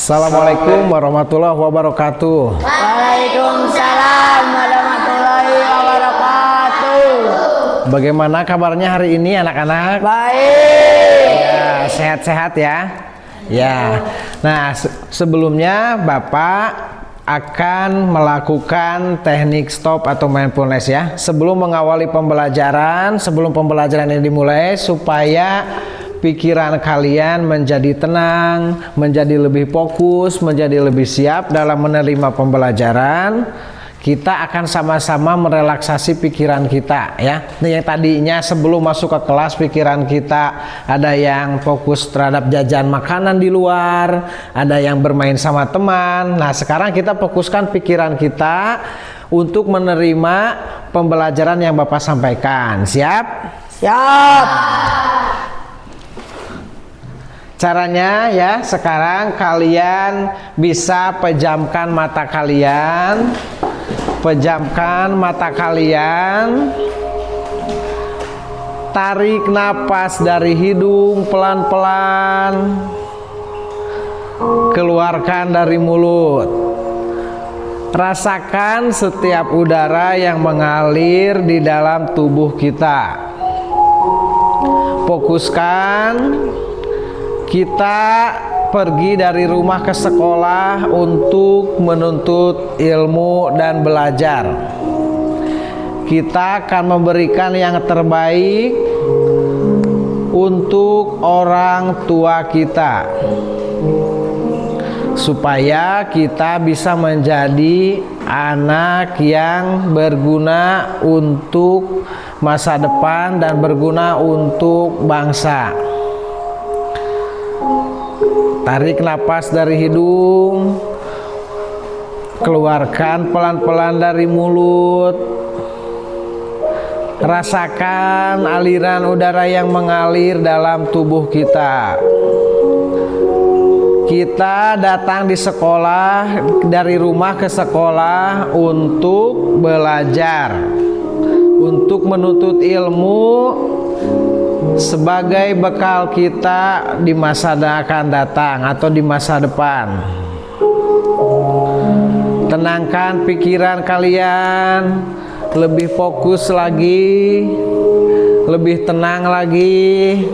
Assalamualaikum warahmatullahi wabarakatuh. Waalaikumsalam warahmatullahi wabarakatuh. Bagaimana kabarnya hari ini anak-anak? Baik. Ya, sehat-sehat ya. Ya. Nah, sebelumnya Bapak akan melakukan teknik stop atau mindfulness ya. Sebelum mengawali pembelajaran, sebelum pembelajaran ini dimulai, supaya pikiran kalian menjadi tenang, menjadi lebih fokus, menjadi lebih siap dalam menerima pembelajaran. Kita akan sama-sama merelaksasi pikiran kita ya. Yang tadinya sebelum masuk ke kelas pikiran kita ada yang fokus terhadap jajan makanan di luar, ada yang bermain sama teman. Nah, sekarang kita fokuskan pikiran kita untuk menerima pembelajaran yang Bapak sampaikan. Siap? Siap. Caranya ya, sekarang kalian bisa pejamkan mata kalian. Pejamkan mata kalian. Tarik napas dari hidung pelan-pelan. Keluarkan dari mulut. Rasakan setiap udara yang mengalir di dalam tubuh kita. Fokuskan. Kita pergi dari rumah ke sekolah untuk menuntut ilmu dan belajar. Kita akan memberikan yang terbaik untuk orang tua kita, supaya kita bisa menjadi anak yang berguna untuk masa depan dan berguna untuk bangsa. Tarik napas dari hidung, keluarkan pelan-pelan dari mulut. Rasakan aliran udara yang mengalir dalam tubuh kita. Kita datang di sekolah, dari rumah ke sekolah untuk belajar, untuk menuntut ilmu sebagai bekal kita di masa akan datang atau di masa depan. Tenangkan pikiran kalian, lebih fokus lagi, lebih tenang lagi.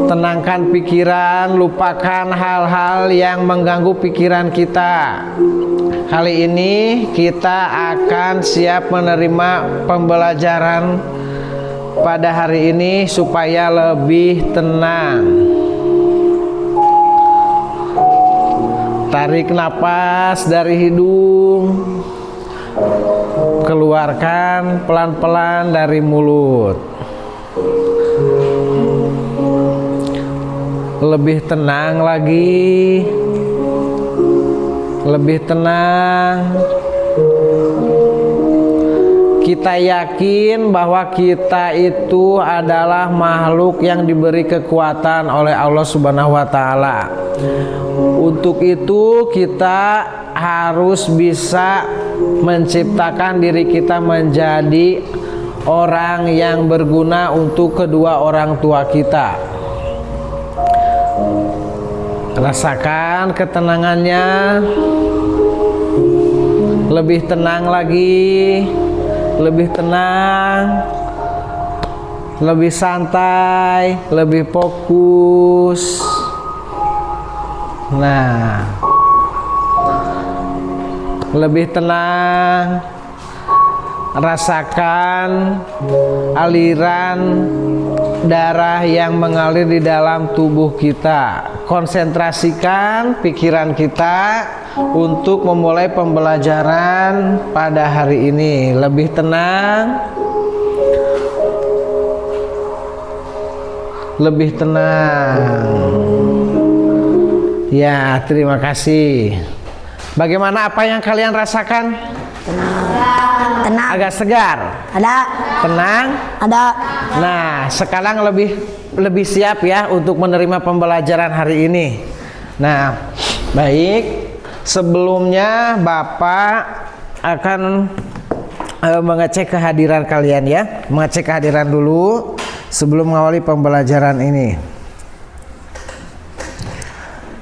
Tenangkan pikiran, lupakan hal-hal yang mengganggu pikiran kita. Kali ini kita akan siap menerima pembelajaran pada hari ini supaya lebih tenang. Tarik napas dari hidung, keluarkan pelan-pelan dari mulut. Lebih tenang lagi, lebih tenang. Kita yakin bahwa kita itu adalah makhluk yang diberi kekuatan oleh Allah Subhanahu wa Ta'ala. Untuk itu kita harus bisa menciptakan diri kita menjadi orang yang berguna untuk kedua orang tua kita. Rasakan ketenangannya. Lebih tenang lagi. Lebih tenang, lebih santai, lebih fokus. Nah, lebih tenang. Rasakan aliran darah yang mengalir di dalam tubuh kita. Konsentrasikan pikiran kita untuk memulai pembelajaran pada hari ini. Lebih tenang, lebih tenang. Ya, terima kasih. Bagaimana apa yang kalian rasakan? Tenang. Agak segar. Ada. Tenang. Ada. Nah, sekarang lebih siap ya untuk menerima pembelajaran hari ini. Nah, baik. Sebelumnya Bapak akan mengecek kehadiran kalian ya. Mengecek kehadiran dulu sebelum mengawali pembelajaran ini.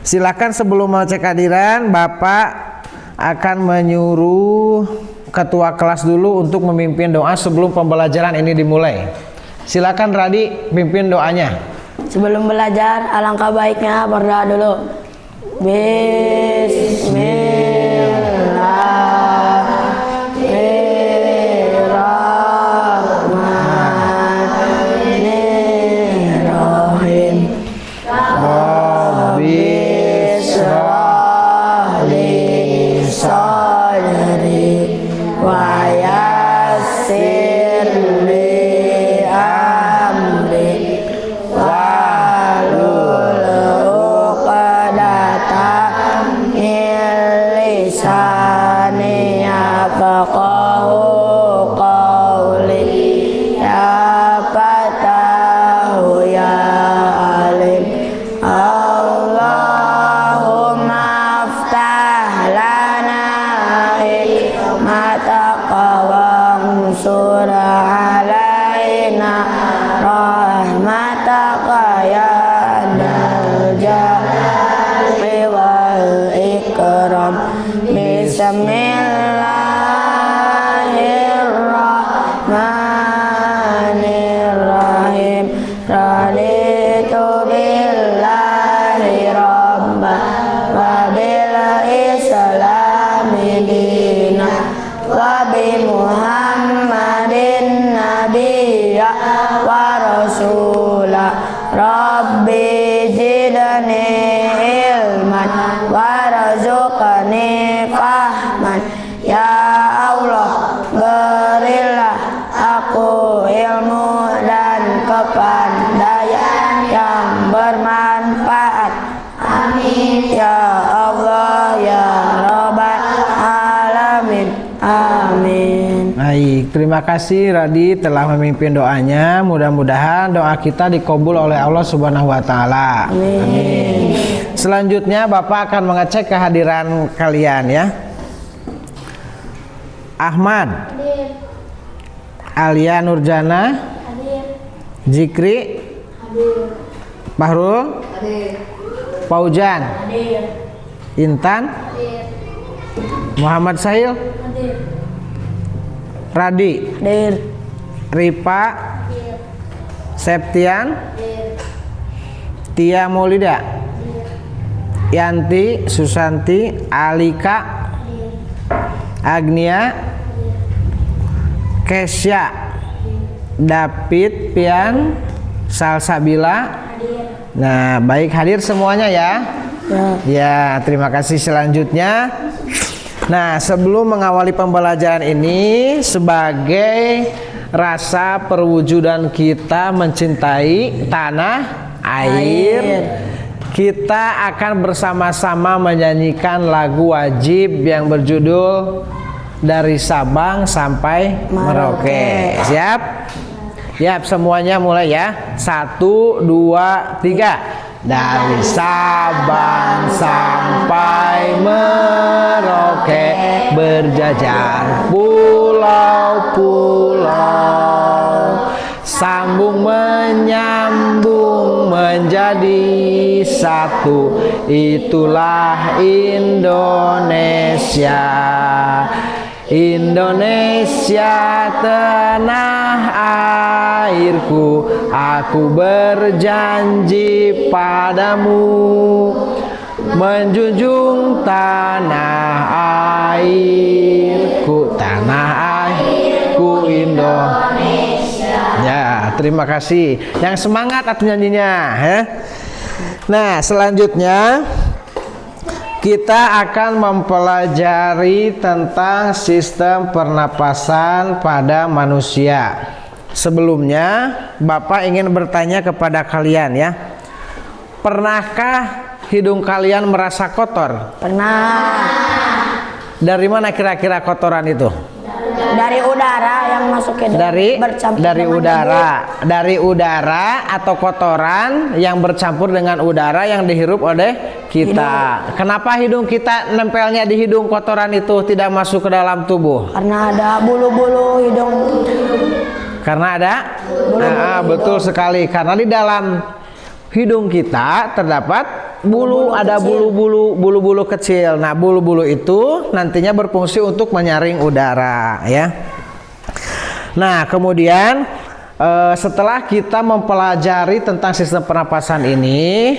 Silakan sebelum mengecek kehadiran, Bapak akan menyuruh ketua kelas dulu untuk memimpin doa sebelum pembelajaran ini dimulai. Silakan Radi pimpin doanya. Sebelum belajar, alangkah baiknya berdoa dulu. Bismillahirrahmanirrahim. Rabbi shrah li sadri wa yassir li amri wahlul 'uqdatam min lisani yafqahu qawli. Ya Fatahu ya Alim, Allahumma aftah lana hikmataka wansur alaina rahmataka ya dzal jalali wal ikram. Bismillahirrahmanirrahim. Raditu billahi rabban wa bil islami dinan wa bi Muhammadin nabiyya wa rasula. Rabbi zidni ilman warzuqni fahman. Ya Allah, berilah aku ilmu dan kepandaian yang bermanfaat. Amin. Ya Allah, ya Rabbal Alamin. Amin. Baik, terima kasih Radi telah memimpin doanya. Mudah-mudahan doa kita dikabul oleh Allah Subhanahu wa taala. Amin. Selanjutnya Bapak akan mengecek kehadiran kalian ya. Ahmad, Alia Nurjana, Zikri, Bahrul, Paujan, Intan, Muhammad Sahil, Radi, Hadir. Ripa, Septian, Tia Maulida, Yanti, Susanti, Alika, Agnia, Kesya, David, Pian, Salsabila. Nah, baik, hadir semuanya ya. Ya, terima kasih. Selanjutnya, nah, sebelum mengawali pembelajaran ini, sebagai rasa perwujudan kita mencintai tanah air, kita akan bersama-sama menyanyikan lagu wajib yang berjudul Dari Sabang Sampai Merauke. Siap? Siap, semuanya mulai ya. 1, 2, 3. Dari Sabang sampai Merauke berjajar pulau-pulau, sambung menyambung menjadi satu, itulah Indonesia. Indonesia tanah airku, aku berjanji padamu menjunjung tanah airku, tanah airku Indonesia. Ya, terima kasih. Yang semangat atuh nyanyinya, ya. Nah, selanjutnya kita akan mempelajari tentang sistem pernapasan pada manusia. Sebelumnya, Bapak ingin bertanya kepada kalian ya. Pernahkah hidung kalian merasa kotor? Pernah. Dari mana kira-kira kotoran itu? Dari udara yang masuk ke dalam, bercampur dari dengan udara. Dari udara atau kotoran yang bercampur dengan udara yang dihirup oleh kita. Kenapa hidung kita nempelnya di hidung kotoran itu tidak masuk ke dalam tubuh? Karena ada bulu-bulu hidung. Karena ada? Betul sekali. Karena di dalam hidung kita terdapat bulu, ada kecil. bulu-bulu kecil. Nah, bulu-bulu itu nantinya berfungsi untuk menyaring udara, ya. Nah, kemudian setelah kita mempelajari tentang sistem pernapasan ini,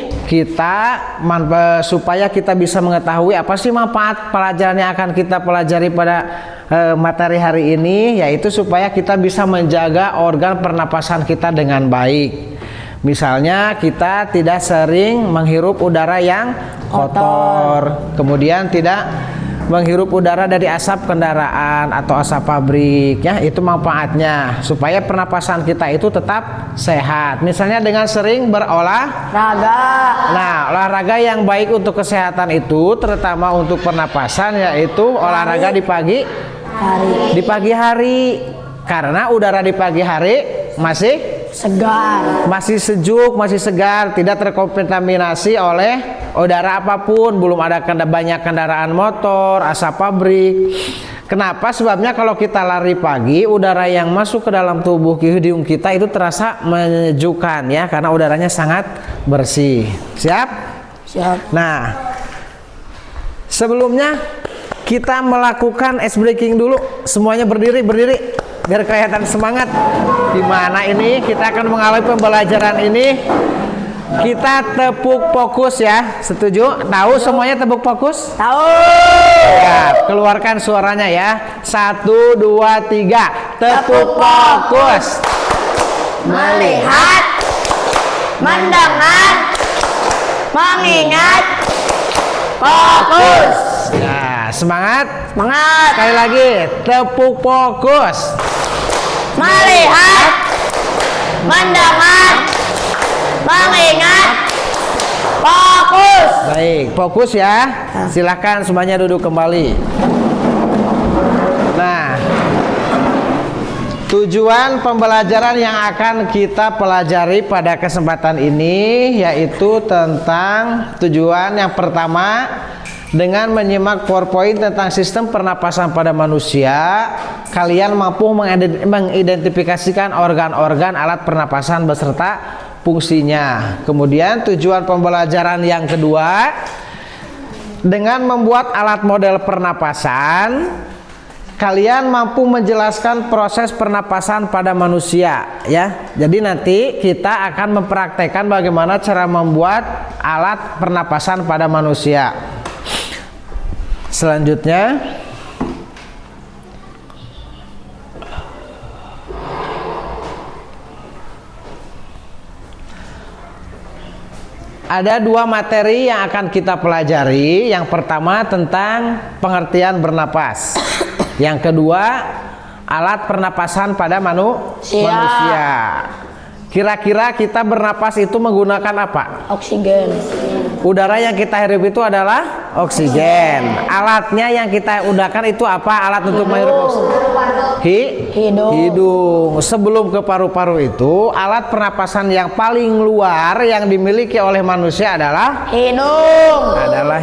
supaya kita bisa mengetahui apa sih manfaat pelajaran yang akan kita pelajari pada materi hari ini, yaitu supaya kita bisa menjaga organ pernapasan kita dengan baik. Misalnya kita tidak sering menghirup udara yang kotor, kemudian tidak menghirup udara dari asap kendaraan atau asap pabrik, ya. Itu manfaatnya supaya pernapasan kita itu tetap sehat. Misalnya dengan sering berolahraga. Nah, olahraga yang baik untuk kesehatan itu terutama untuk pernapasan, yaitu olahraga di pagi hari. Karena udara di pagi hari masih segar, masih sejuk, masih segar, tidak terkontaminasi oleh udara apapun, belum ada banyak kendaraan motor, asap pabrik. Kenapa? Sebabnya kalau kita lari pagi, udara yang masuk ke dalam tubuh hidung kita itu terasa menyejukkan, ya, karena udaranya sangat bersih. Siap? Siap. Nah, sebelumnya kita melakukan ice breaking dulu. Semuanya berdiri biar kelihatan semangat. Dimana ini kita akan mengalami pembelajaran ini, kita tepuk fokus, ya. Setuju? Tahu semuanya tepuk fokus? Tahu. Ya, keluarkan suaranya, ya. 1, 2, 3. Tepuk fokus. Melihat, mendengar, mengingat, fokus. Ya, semangat. Semangat. Sekali lagi, tepuk fokus. Melihat, mendengar, mengingat, fokus. Baik, fokus, ya. Silakan semuanya duduk kembali. Nah, tujuan pembelajaran yang akan kita pelajari pada kesempatan ini yaitu tentang tujuan yang pertama. Dengan menyimak PowerPoint tentang sistem pernapasan pada manusia, kalian mampu mengidentifikasikan organ-organ alat pernapasan beserta fungsinya. Kemudian tujuan pembelajaran yang kedua, dengan membuat alat model pernapasan, kalian mampu menjelaskan proses pernapasan pada manusia, ya. Jadi nanti kita akan mempraktekkan bagaimana cara membuat alat pernapasan pada manusia. Selanjutnya, ada dua materi yang akan kita pelajari. Yang pertama tentang pengertian bernapas. Yang kedua, alat pernapasan pada manusia. Kira-kira kita bernapas itu menggunakan apa? Oksigen. Udara yang kita hirup itu adalah oksigen. Alatnya yang kita udahkan itu apa? Alat untuk menghirup oksigen? Hidung. Sebelum ke paru-paru itu, alat pernapasan yang paling luar yang dimiliki oleh manusia adalah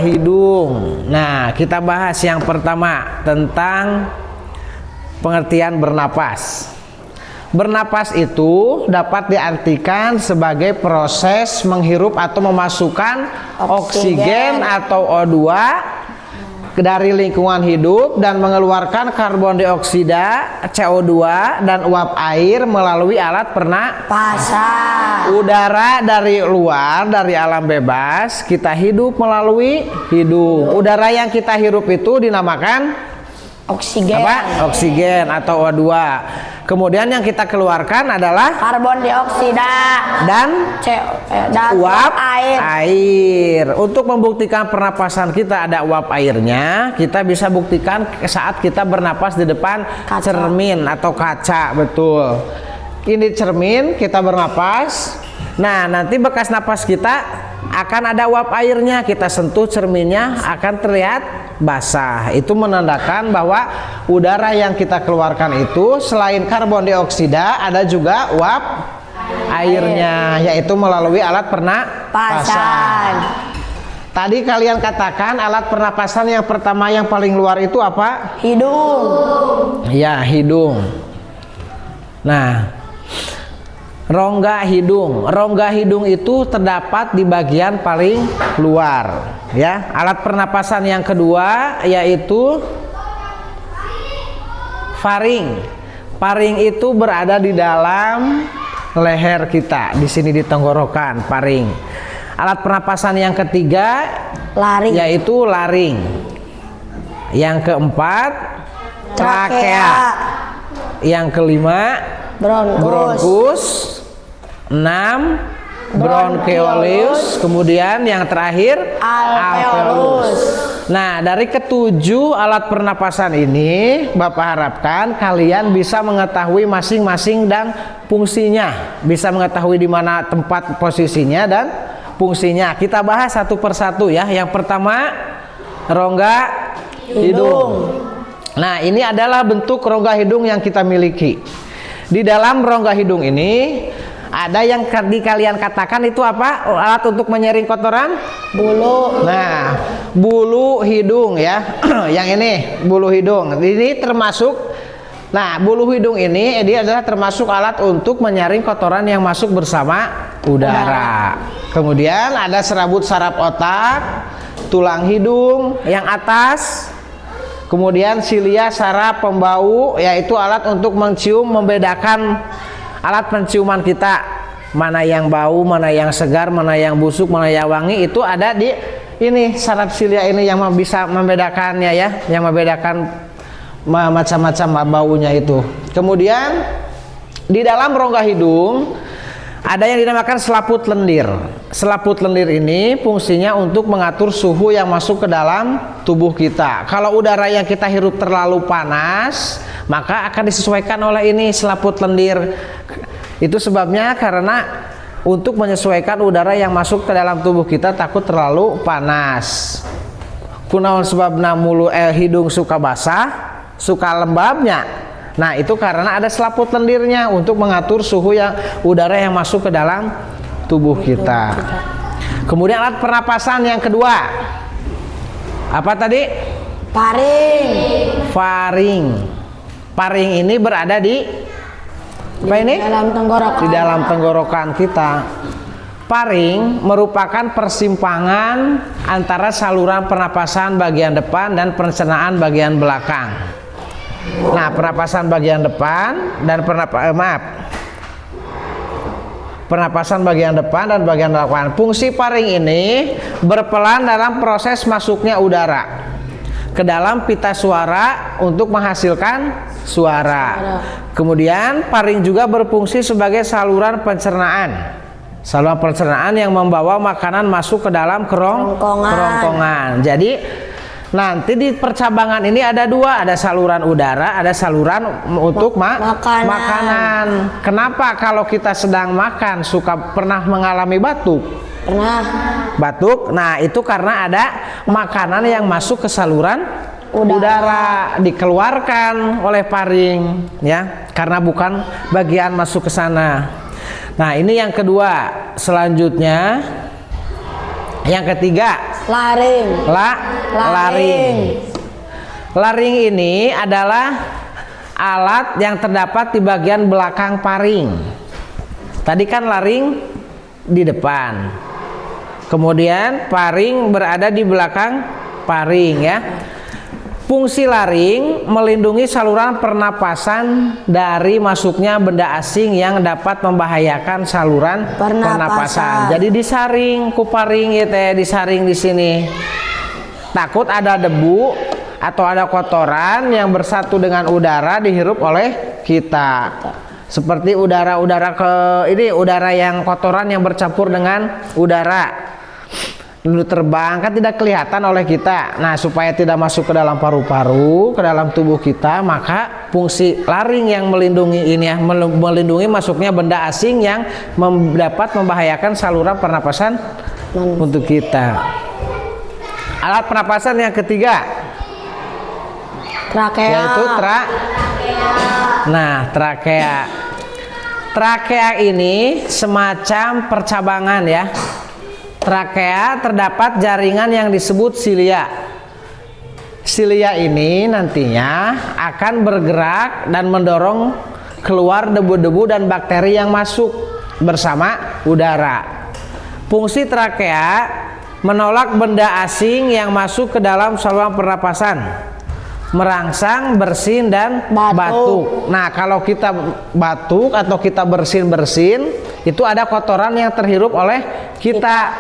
hidung. Nah, kita bahas yang pertama tentang pengertian bernapas. Bernapas itu dapat diartikan sebagai proses menghirup atau memasukkan oksigen atau O2 dari lingkungan hidup dan mengeluarkan karbon dioksida, CO2 dan uap air melalui alat pernapasan. Udara dari luar, dari alam bebas, kita hidup melalui hidung. Udara yang kita hirup itu dinamakan oksigen. Apa? Oksigen atau O2. Kemudian yang kita keluarkan adalah karbon dioksida dan uap air. Untuk membuktikan pernapasan kita ada uap airnya, kita bisa buktikan saat kita bernapas di depan cermin atau kaca. Betul. Ini cermin, kita bernapas. Nah, nanti bekas napas kita akan ada uap airnya, kita sentuh cerminnya akan terlihat basah. Itu menandakan bahwa udara yang kita keluarkan itu selain karbon dioksida ada juga uap airnya, yaitu melalui alat pernapasan. Tadi kalian katakan alat pernapasan yang pertama yang paling luar itu apa? Hidung. Ya, hidung. Nah, rongga hidung. Rongga hidung itu terdapat di bagian paling luar, ya. Alat pernapasan yang kedua yaitu faring. Faring itu berada di dalam leher kita, di sini di tenggorokan, faring. Alat pernapasan yang ketiga laring, yaitu laring. Yang keempat trakea. Yang kelima bronkus. 6 bronkeolus. Kemudian yang terakhir alveolus. Nah, dari ketujuh alat pernapasan ini Bapak harapkan kalian bisa mengetahui masing-masing dan fungsinya, bisa mengetahui di mana tempat posisinya dan fungsinya. Kita bahas satu persatu ya. Yang pertama rongga hidung. Nah, ini adalah bentuk rongga hidung yang kita miliki. Di dalam rongga hidung ini ada yang kalian katakan itu apa? Alat untuk menyaring kotoran? Bulu. Nah, bulu hidung ya. Yang ini bulu hidung. Ini termasuk. Nah, bulu hidung ini dia adalah termasuk alat untuk menyaring kotoran yang masuk bersama udara. Kemudian ada serabut saraf otak, tulang hidung yang atas. Kemudian silia saraf pembau, yaitu alat untuk mencium, membedakan alat penciuman kita, mana yang bau, mana yang segar, mana yang busuk, mana yang wangi, itu ada di ini saraf silia ini yang bisa membedakannya ya, yang membedakan macam-macam baunya itu. Kemudian di dalam rongga hidung ada yang dinamakan selaput lendir. Selaput lendir ini fungsinya untuk mengatur suhu yang masuk ke dalam tubuh kita. Kalau udara yang kita hirup terlalu panas, maka akan disesuaikan oleh ini selaput lendir. Itu sebabnya karena untuk menyesuaikan udara yang masuk ke dalam tubuh kita takut terlalu panas. Kunaon sebabna mulu hidung suka basah, suka lembabnya. Nah, itu karena ada selaput lendirnya untuk mengatur suhu yang udara yang masuk ke dalam tubuh kita. Kemudian alat pernapasan yang kedua. Apa tadi? Faring. Faring. Faring ini berada di apa ini? Dalam tenggorokan. Di dalam tenggorokan kita. Faring merupakan persimpangan antara saluran pernapasan bagian depan dan pencernaan bagian belakang. Nah, pernapasan bagian depan dan pernapasan bagian depan dan bagian belakang. Fungsi faring ini berperan dalam proses masuknya udara ke dalam pita suara untuk menghasilkan suara. Kemudian faring juga berfungsi sebagai saluran pencernaan. Saluran pencernaan yang membawa makanan masuk ke dalam kerongkongan. Jadi nanti di percabangan ini ada dua, ada saluran udara, ada saluran untuk makanan. Kenapa kalau kita sedang makan pernah mengalami batuk? Pernah. Batuk. Nah, itu karena ada makanan yang masuk ke saluran udara dikeluarkan oleh faring ya, karena bukan bagian masuk ke sana. Nah, ini yang kedua. Selanjutnya yang ketiga, laring. Laring. Laring ini adalah alat yang terdapat di bagian belakang faring. Tadi kan laring di depan. Kemudian faring berada di belakang faring ya. Fungsi laring melindungi saluran pernapasan dari masuknya benda asing yang dapat membahayakan saluran pernapasan. Jadi disaring ku faring ya teh, disaring di sini. Takut ada debu atau ada kotoran yang bersatu dengan udara dihirup oleh kita. Seperti udara-udara udara yang kotoran yang bercampur dengan udara. Lalu terbang kan tidak kelihatan oleh kita. Nah, supaya tidak masuk ke dalam paru-paru, ke dalam tubuh kita, maka fungsi laring yang melindungi ini ya, melindungi masuknya benda asing yang dapat membahayakan saluran pernapasan untuk kita. Alat pernapasan yang ketiga, trakea. Yaitu trakea. Trakea ini semacam percabangan ya. Trakea terdapat jaringan yang disebut silia. Silia ini nantinya akan bergerak dan mendorong keluar debu-debu dan bakteri yang masuk bersama udara. Fungsi trakea menolak benda asing yang masuk ke dalam saluran pernapasan, merangsang, bersin, dan batuk. Nah, kalau kita batuk atau kita bersin-bersin, itu ada kotoran yang terhirup oleh kita.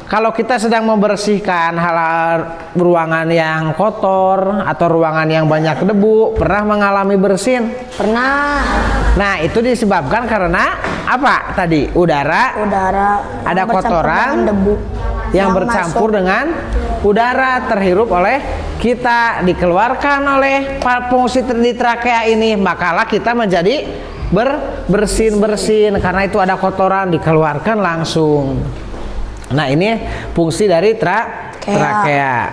Kalau kita sedang membersihkan ruangan yang kotor atau ruangan yang banyak debu, pernah mengalami bersin? Pernah. Nah, itu disebabkan karena apa tadi? Udara ada kotoran debu yang bercampur dengan udara terhirup oleh kita, dikeluarkan oleh fungsi di trakea ini, makalah kita menjadi bersin-bersin karena itu ada kotoran dikeluarkan langsung. Nah, ini fungsi dari trakea.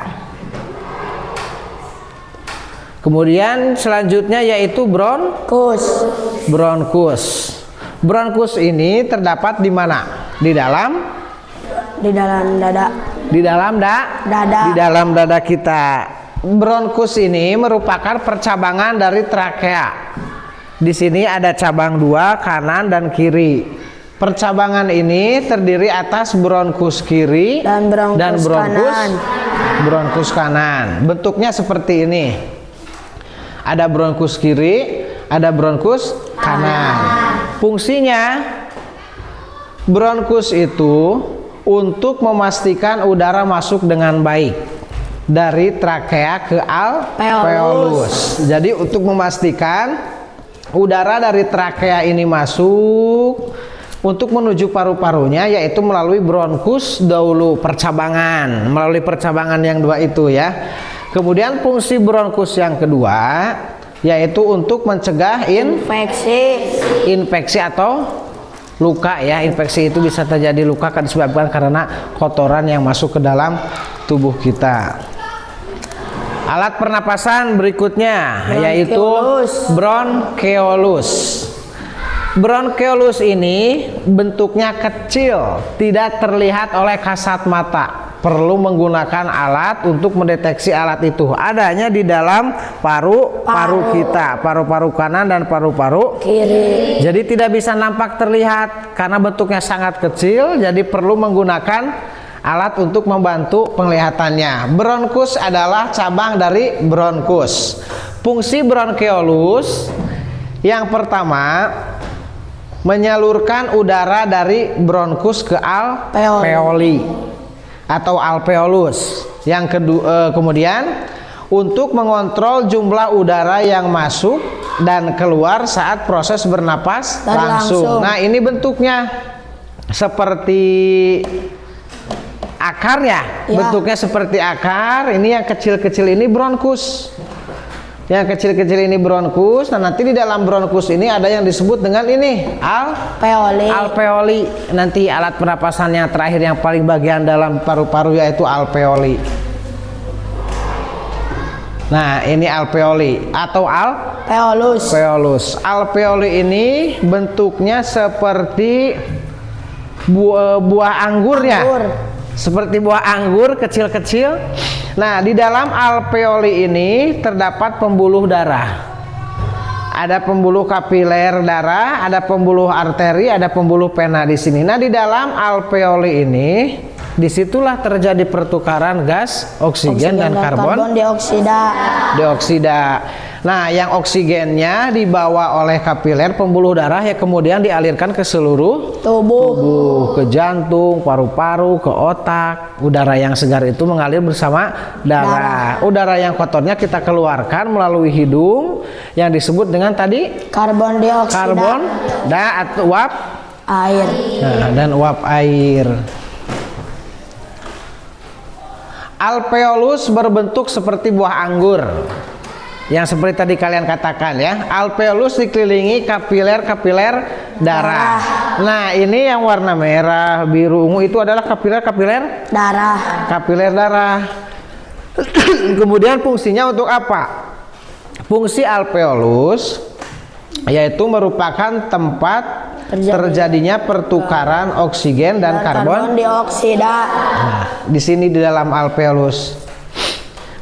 Kemudian selanjutnya yaitu bronkus. Bronkus ini terdapat di mana? Di dalam dada. Di dalam dada kita. Bronkus ini merupakan percabangan dari trakea. Di sini ada cabang 2, kanan dan kiri. Percabangan ini terdiri atas bronkus kiri dan bronkus kanan. Bentuknya seperti ini. Ada bronkus kiri, ada bronkus kanan. Fungsinya bronkus itu untuk memastikan udara masuk dengan baik dari trakea ke alveolus. Jadi untuk memastikan udara dari trakea ini masuk untuk menuju paru-parunya, yaitu melalui bronkus dahulu, percabangan, melalui percabangan yang 2 itu ya. Kemudian fungsi bronkus yang kedua yaitu untuk mencegah infeksi atau luka ya. Infeksi itu bisa terjadi luka disebabkan karena kotoran yang masuk ke dalam tubuh kita. Alat pernapasan berikutnya yaitu bronkeolus. Bronkeolus ini bentuknya kecil, tidak terlihat oleh kasat mata. Perlu menggunakan alat untuk mendeteksi alat itu. Adanya di dalam paru-paru kita, paru-paru kanan dan paru-paru kiri. Jadi tidak bisa nampak terlihat karena bentuknya sangat kecil, jadi perlu menggunakan alat untuk membantu penglihatannya. Bronkus adalah cabang dari bronkus. Fungsi bronkeolus yang pertama menyalurkan udara dari bronkus ke alveoli atau alveolus. Yang kedua, kemudian untuk mengontrol jumlah udara yang masuk dan keluar saat proses bernapas langsung. Nah, ini bentuknya seperti akarnya, bentuknya seperti akar. Ini yang kecil-kecil ini bronkus. Yang kecil-kecil ini bronkus. Nah, nanti di dalam bronkus ini ada yang disebut dengan ini alveoli. Nanti alat pernapasannya terakhir yang paling bagian dalam paru-paru yaitu alveoli. Nah, ini alveoli atau alveolus. Alveoli ini bentuknya seperti buah anggurnya. Seperti buah anggur kecil-kecil. Nah, di dalam alveoli ini terdapat pembuluh darah. Ada pembuluh kapiler darah, ada pembuluh arteri, ada pembuluh pena di sini. Nah, di dalam alveoli ini, disitulah terjadi pertukaran gas oksigen dan karbon dioksida. Nah, yang oksigennya dibawa oleh kapiler pembuluh darah yang kemudian dialirkan ke seluruh tubuh, ke jantung, paru-paru, ke otak. Udara yang segar itu mengalir bersama darah. Udara yang kotornya kita keluarkan melalui hidung yang disebut dengan tadi karbon dioksida atau uap air. Nah, dan uap air. Alveolus berbentuk seperti buah anggur. Yang seperti tadi kalian katakan ya, alveolus dikelilingi kapiler-kapiler darah. Nah, ini yang warna merah, biru, ungu itu adalah kapiler-kapiler darah. Kemudian fungsinya untuk apa? Fungsi alveolus yaitu merupakan tempat terjadinya pertukaran oksigen dan karbon dioksida. Nah, di sini di dalam alveolus.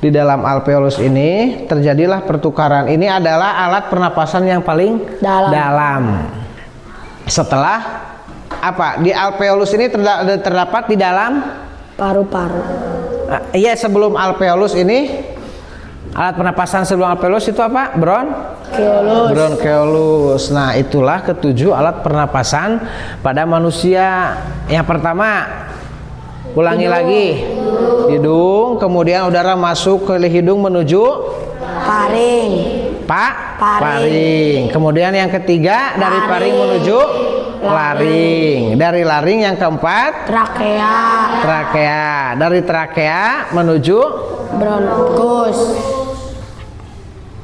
di dalam alveolus ini terjadilah pertukaran. Ini adalah alat pernapasan yang paling dalam. Setelah apa? Di alveolus ini terdapat di dalam paru-paru. Iya, sebelum alveolus ini alat pernapasan sebelum alveolus itu apa? Bronkeolus. Nah, itulah ketujuh alat pernapasan pada manusia. Yang pertama, ulangi lagi. Hidung, kemudian udara masuk ke hidung menuju Paring. Paring. Kemudian yang ketiga, dari paring menuju laring. Dari laring yang keempat, trakea. Dari trakea menuju bronkus.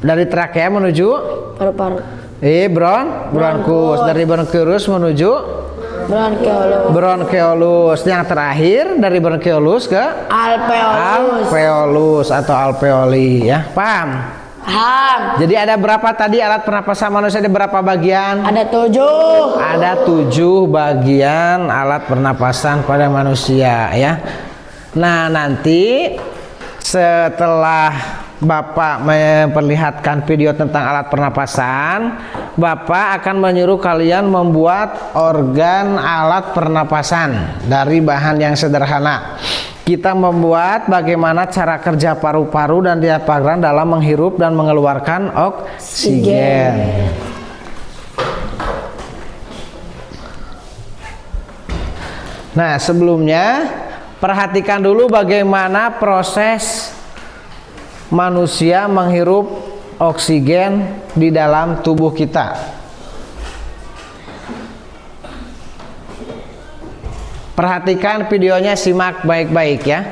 Dari trakea menuju Paru-paru. bronkus. Dari bronkus menuju bronkeolus. Yang terakhir dari bronkeolus ke alveolus atau alveoli, ya. Paham? Jadi ada berapa tadi alat pernapasan manusia? Ada berapa bagian? Ada 7. Ada 7 bagian alat pernapasan pada manusia, ya. Nah, nanti setelah Bapak memperlihatkan video tentang alat pernapasan, Bapak akan menyuruh kalian membuat organ alat pernapasan dari bahan yang sederhana. Kita membuat bagaimana cara kerja paru-paru dan diafragma dalam menghirup dan mengeluarkan oksigen. Nah, sebelumnya perhatikan dulu bagaimana proses manusia menghirup oksigen di dalam tubuh kita. Perhatikan videonya, simak baik-baik ya.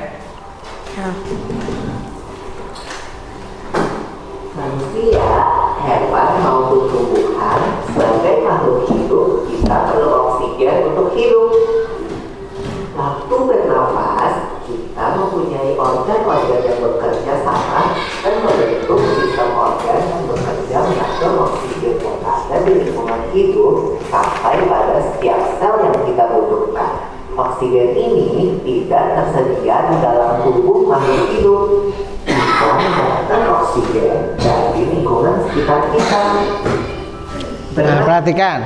Manusia, hewan maupun tumbuhan, sebagai makhluk hidup, kita perlu oksigen untuk hidup. Waktu bernafas, kita mempunyai organ-organ yang bekerja sama dan membentuk sistem organ yang bekerja mengatur oksigen yang ada di lingkungan hidup sampai pada setiap sel yang kita butuhkan. Oksigen ini tidak tersedia di dalam tubuh makhluk hidup. Kita mendapatkan oksigen dari lingkungan sekitar kita. Nah, perhatikan.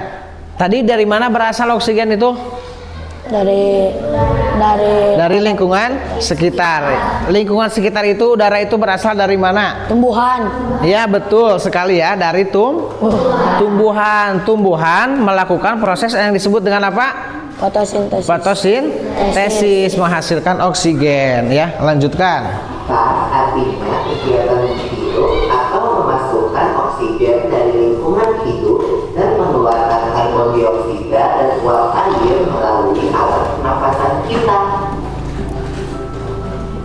Tadi dari mana berasal oksigen itu? Dari lingkungan sekitar. Lingkungan sekitar itu, udara itu berasal dari mana? Tumbuhan. Ya, betul sekali ya, dari tumbuhan. Tumbuhan melakukan proses yang disebut dengan apa? Fotosintesis, menghasilkan oksigen, ya. Lanjutkan. Artinya kegiatan menghirup atau memasukkan oksigen dari lingkungan hidup dan mengeluarkan karbon dioksida dan uap air melalui alat pernapasan kita.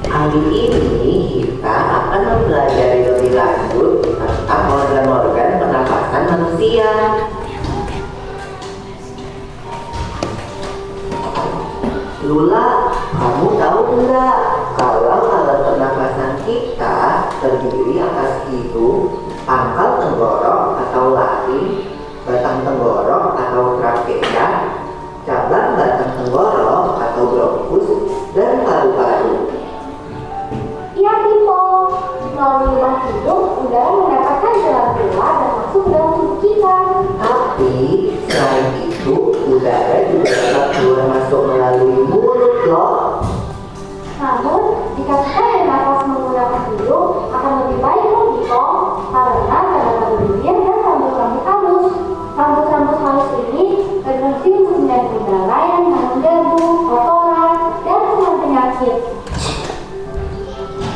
Kali ini kita akan mempelajari lebih lanjut tentang organ-organ pernapasan manusia. Lula, kamu tahu nggak kalau alat pernapasan kita terdiri atas hidung, pangkal tenggorok atau laring, batang tenggorok atau trakea, cabang batang tenggorok atau bronkus, dan paru-paru. Iya, Pipo. Melalui lubang hidung, udara mendapatkan jalan keluar dan masuk dalam tubuh kita. Tapi selain itu, udara juga dapat keluar masuk melalui mulut loh. Namun, jika kita bernafas menggunakan hidung, akan lebih baik loh, Pipo. Karena terdapat bibir dan rambut-rambut halus. Rambut-rambut halus ini berfungsi untuk menarik udara yang mengandung debu, kotoran, dan penyakit.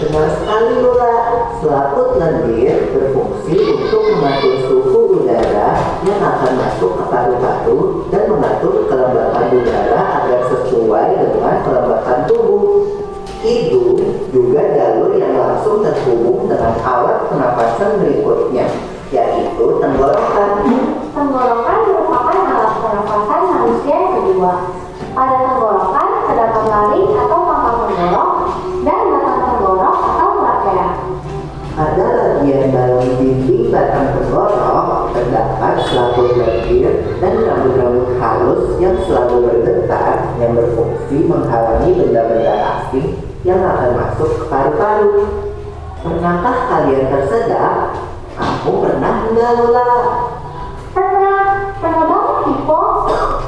Benar sekali Lula, selaput lendir berfungsi untuk mengatur suhu udara yang akan masuk ke paru-paru dan mengatur kelembapan udara agar sesuai dengan kelembapan tubuh. Hidung juga jalur yang langsung terhubung dengan alat pernapasan berikutnya, yaitu tenggorokan. Tenggorokan merupakan alat pernapasan manusia yang kedua. Pada tenggorokan terdapat laring atau pangkal tenggorok dan batang tenggorok atau trakea. Pada bagian dalam dinding batang tenggorok terdapat selaput lendir dan rambut-rambut halus yang selalu bergetar yang berfungsi menghalangi benda-benda asing yang akan masuk ke paru-paru. Pernahkah kalian tersedak? Kamu pernah nggak, Lula? Pernah banget, Pipo.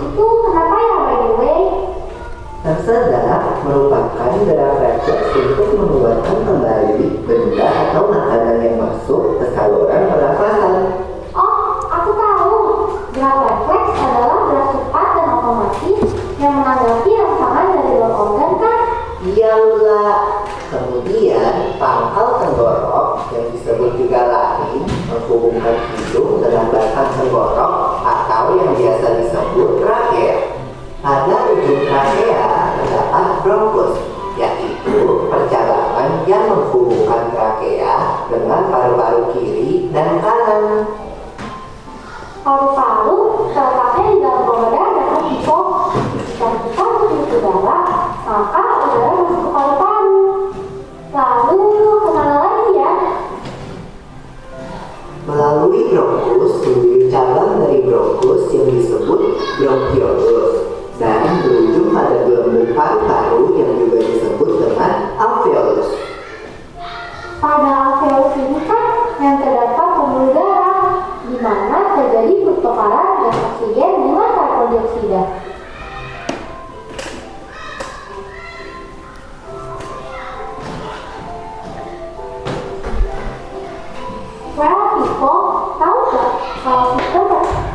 Itu kenapa ya, by the way? Tersedak merupakan gerak refleks untuk mengeluarkan kembali benda atau makanan yang masuk ke saluran pernafasan. Oh, aku tahu. Gerak refleks adalah gerak cepat dan otomatis yang menanggapi rangsangan dari luar organ, kan? Iya, Lula. Kemudian, pangkal tenggorok yang disebut juga laring menghubungkan hidung dengan batang tenggorok atau yang biasa disebut trakea. Pada ujung trakea terdapat bronkus, yaitu perjalanan yang menghubungkan trakea dengan paru-paru kiri dan kanan. Paru-paru terletaknya di dalam rongga dan Pipo. Jika kita menghirup udara, maka udara masuk ke paru-paru. Lalu kemana lagi ya? Melalui bronkus menuju cabang dari bronkus yang disebut bronchiolus dan berujung pada gelembung paru-paru yang juga disebut dengan alveolus. Pada alveolus ini kan yang terdapat pembuluh darah, di mana terjadi pertukaran gas oksigen dengan karbon dioksida. Well, Pipo, tahu nggak kalau sistem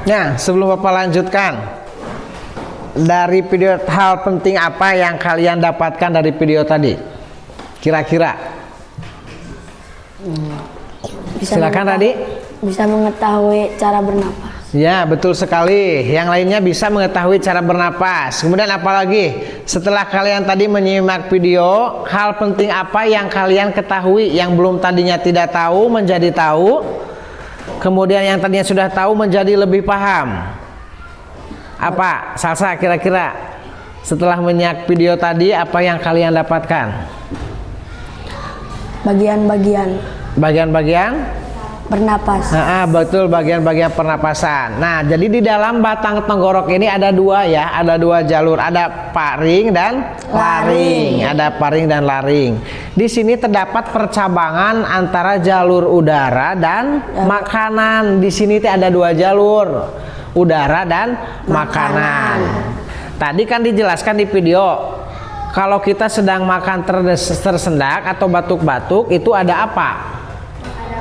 Nah, sebelum Bapak lanjutkan, dari video hal penting apa yang kalian dapatkan dari video tadi? Kira-kira? Silakan tadi. Bisa mengetahui cara bernapas. Ya, betul sekali. Yang lainnya bisa mengetahui cara bernapas. Kemudian apalagi? Setelah kalian tadi menyimak video, hal penting apa yang kalian ketahui yang belum tadinya tidak tahu menjadi tahu? Kemudian yang tadinya sudah tahu menjadi lebih paham. Apa? Salsa kira-kira setelah menyimak video tadi apa yang kalian dapatkan? Bagian-bagian Bernapas. betul, bagian-bagian pernapasan. Nah, jadi di dalam batang tenggorok ini ada dua ya, ada dua jalur, ada paring dan laring. Ada paring dan laring. Di sini terdapat percabangan antara jalur udara dan makanan. Di sini ada dua jalur, udara dan makanan. Tadi kan dijelaskan di video, kalau kita sedang makan tersendak atau batuk-batuk itu ada apa?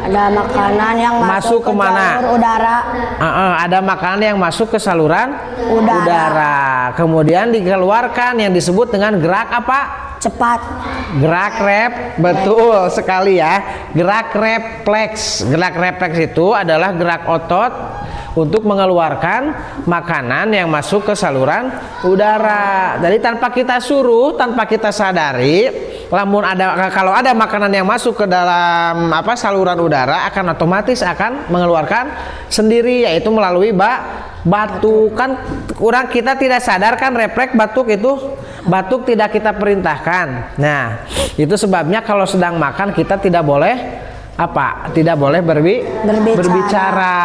Ada makanan yang masuk ke kemana? jalur udara. Ada makanan yang masuk ke saluran udara. Kemudian dikeluarkan yang disebut dengan gerak apa? Cepat. Gerak betul sekali ya. Gerak refleks. Gerak refleks itu adalah gerak otot untuk mengeluarkan makanan yang masuk ke saluran udara. Jadi tanpa kita suruh, tanpa kita sadari, kalau ada makanan yang masuk ke dalam saluran udara akan otomatis akan mengeluarkan sendiri, yaitu melalui batuk. Kan kita tidak sadar kan refleks batuk tidak kita perintahkan. Nah, itu sebabnya kalau sedang makan kita tidak boleh berbicara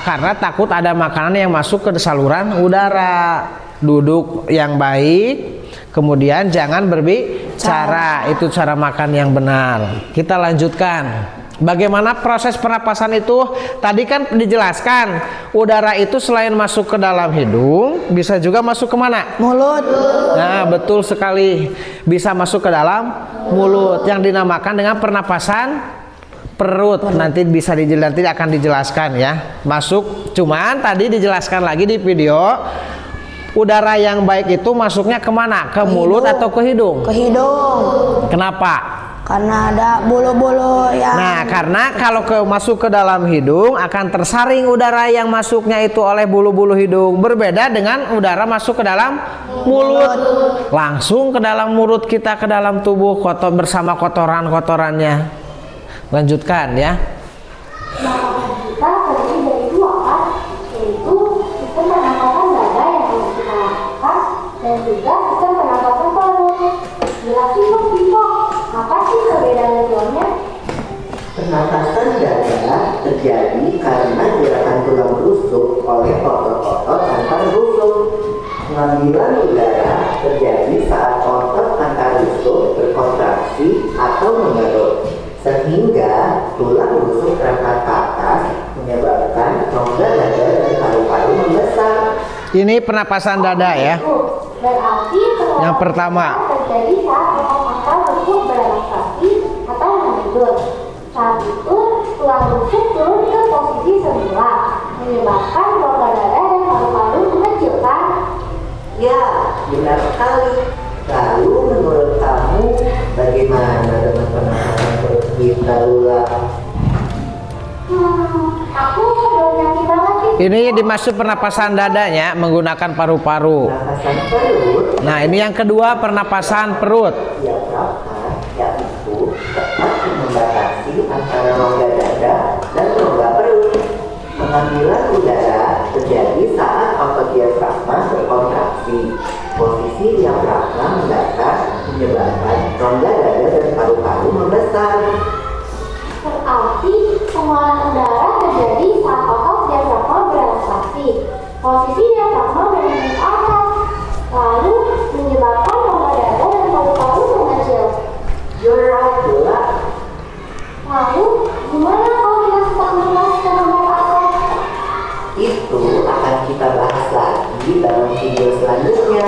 karena takut ada makanan yang masuk ke saluran udara. Duduk yang baik, kemudian jangan berbicara. Itu cara makan yang benar. Kita lanjutkan. Bagaimana proses pernapasan itu? Tadi kan dijelaskan, udara itu selain masuk ke dalam hidung, bisa juga masuk ke mana? Mulut. Nah, betul sekali. Bisa masuk ke dalam mulut yang dinamakan dengan pernapasan perut. Nanti bisa akan dijelaskan ya. Masuk, cuman tadi dijelaskan lagi di video, udara yang baik itu masuknya kemana? Ke mulut atau ke hidung? Ke hidung. Kenapa? Karena ada bulu-bulu yang... Nah, karena kalau masuk ke dalam hidung akan tersaring udara yang masuknya itu oleh bulu-bulu hidung. Berbeda dengan udara masuk ke dalam mulut. Langsung ke dalam mulut kita, ke dalam tubuh bersama kotorannya. Lanjutkan ya. Pernapasan kita terdiri dari dua kan, yaitu sistem pernapasan dada yang harus kita lakukan dan juga sistem pernapasan perut. Jelasin dong, Pipo, apa sih perbedaan keduanya? Pernapasan dada terjadi karena gerakan tulang rusuk oleh otot-otot antar rusuk. Pengambilan udara terjadi saat otot antar rusuk berkontraksi atau mengerut, sehingga tulang rusuk terangkat ke atas menyebabkan rongga dada dan paru-paru membesar. Ini pernapasan dada ya. Berarti Yang pertama. terjadi saat otot pangkal rusuk berelaksasi atau mengendur. Saat itu tulang rusuk turun ke posisi semula, menyebabkan rongga dada dan paru-paru mengecilkan. Ya, benar sekali. Lalu menurut kamu bagaimana dengan penahanan perut kita, Lula? Aku belum yakin banget sih. Ini dimaksud pernapasan dadanya menggunakan paru-paru. Pernapasan perut Nah, ini yang kedua pernapasan perut. diafragma yaitu tepat membatasi antara rongga dada dan rongga perut. Pengambilan udara terjadi saat otot diafragma berkontraksi. Posisi diafragma mendatar menyebabkan rongga dada dan paru-paru membesar. Berarti pengeluaran udara terjadi saat otot diafragma berelaksasi. Posisi diafragma menunjuk ke atas, lalu menyebabkan rongga dada dan paru-paru mengecil. You're right, Lula. Lalu, gimana kalau kita suka menjelaskan pernapasan? Itu akan kita bahas lagi dalam video selanjutnya.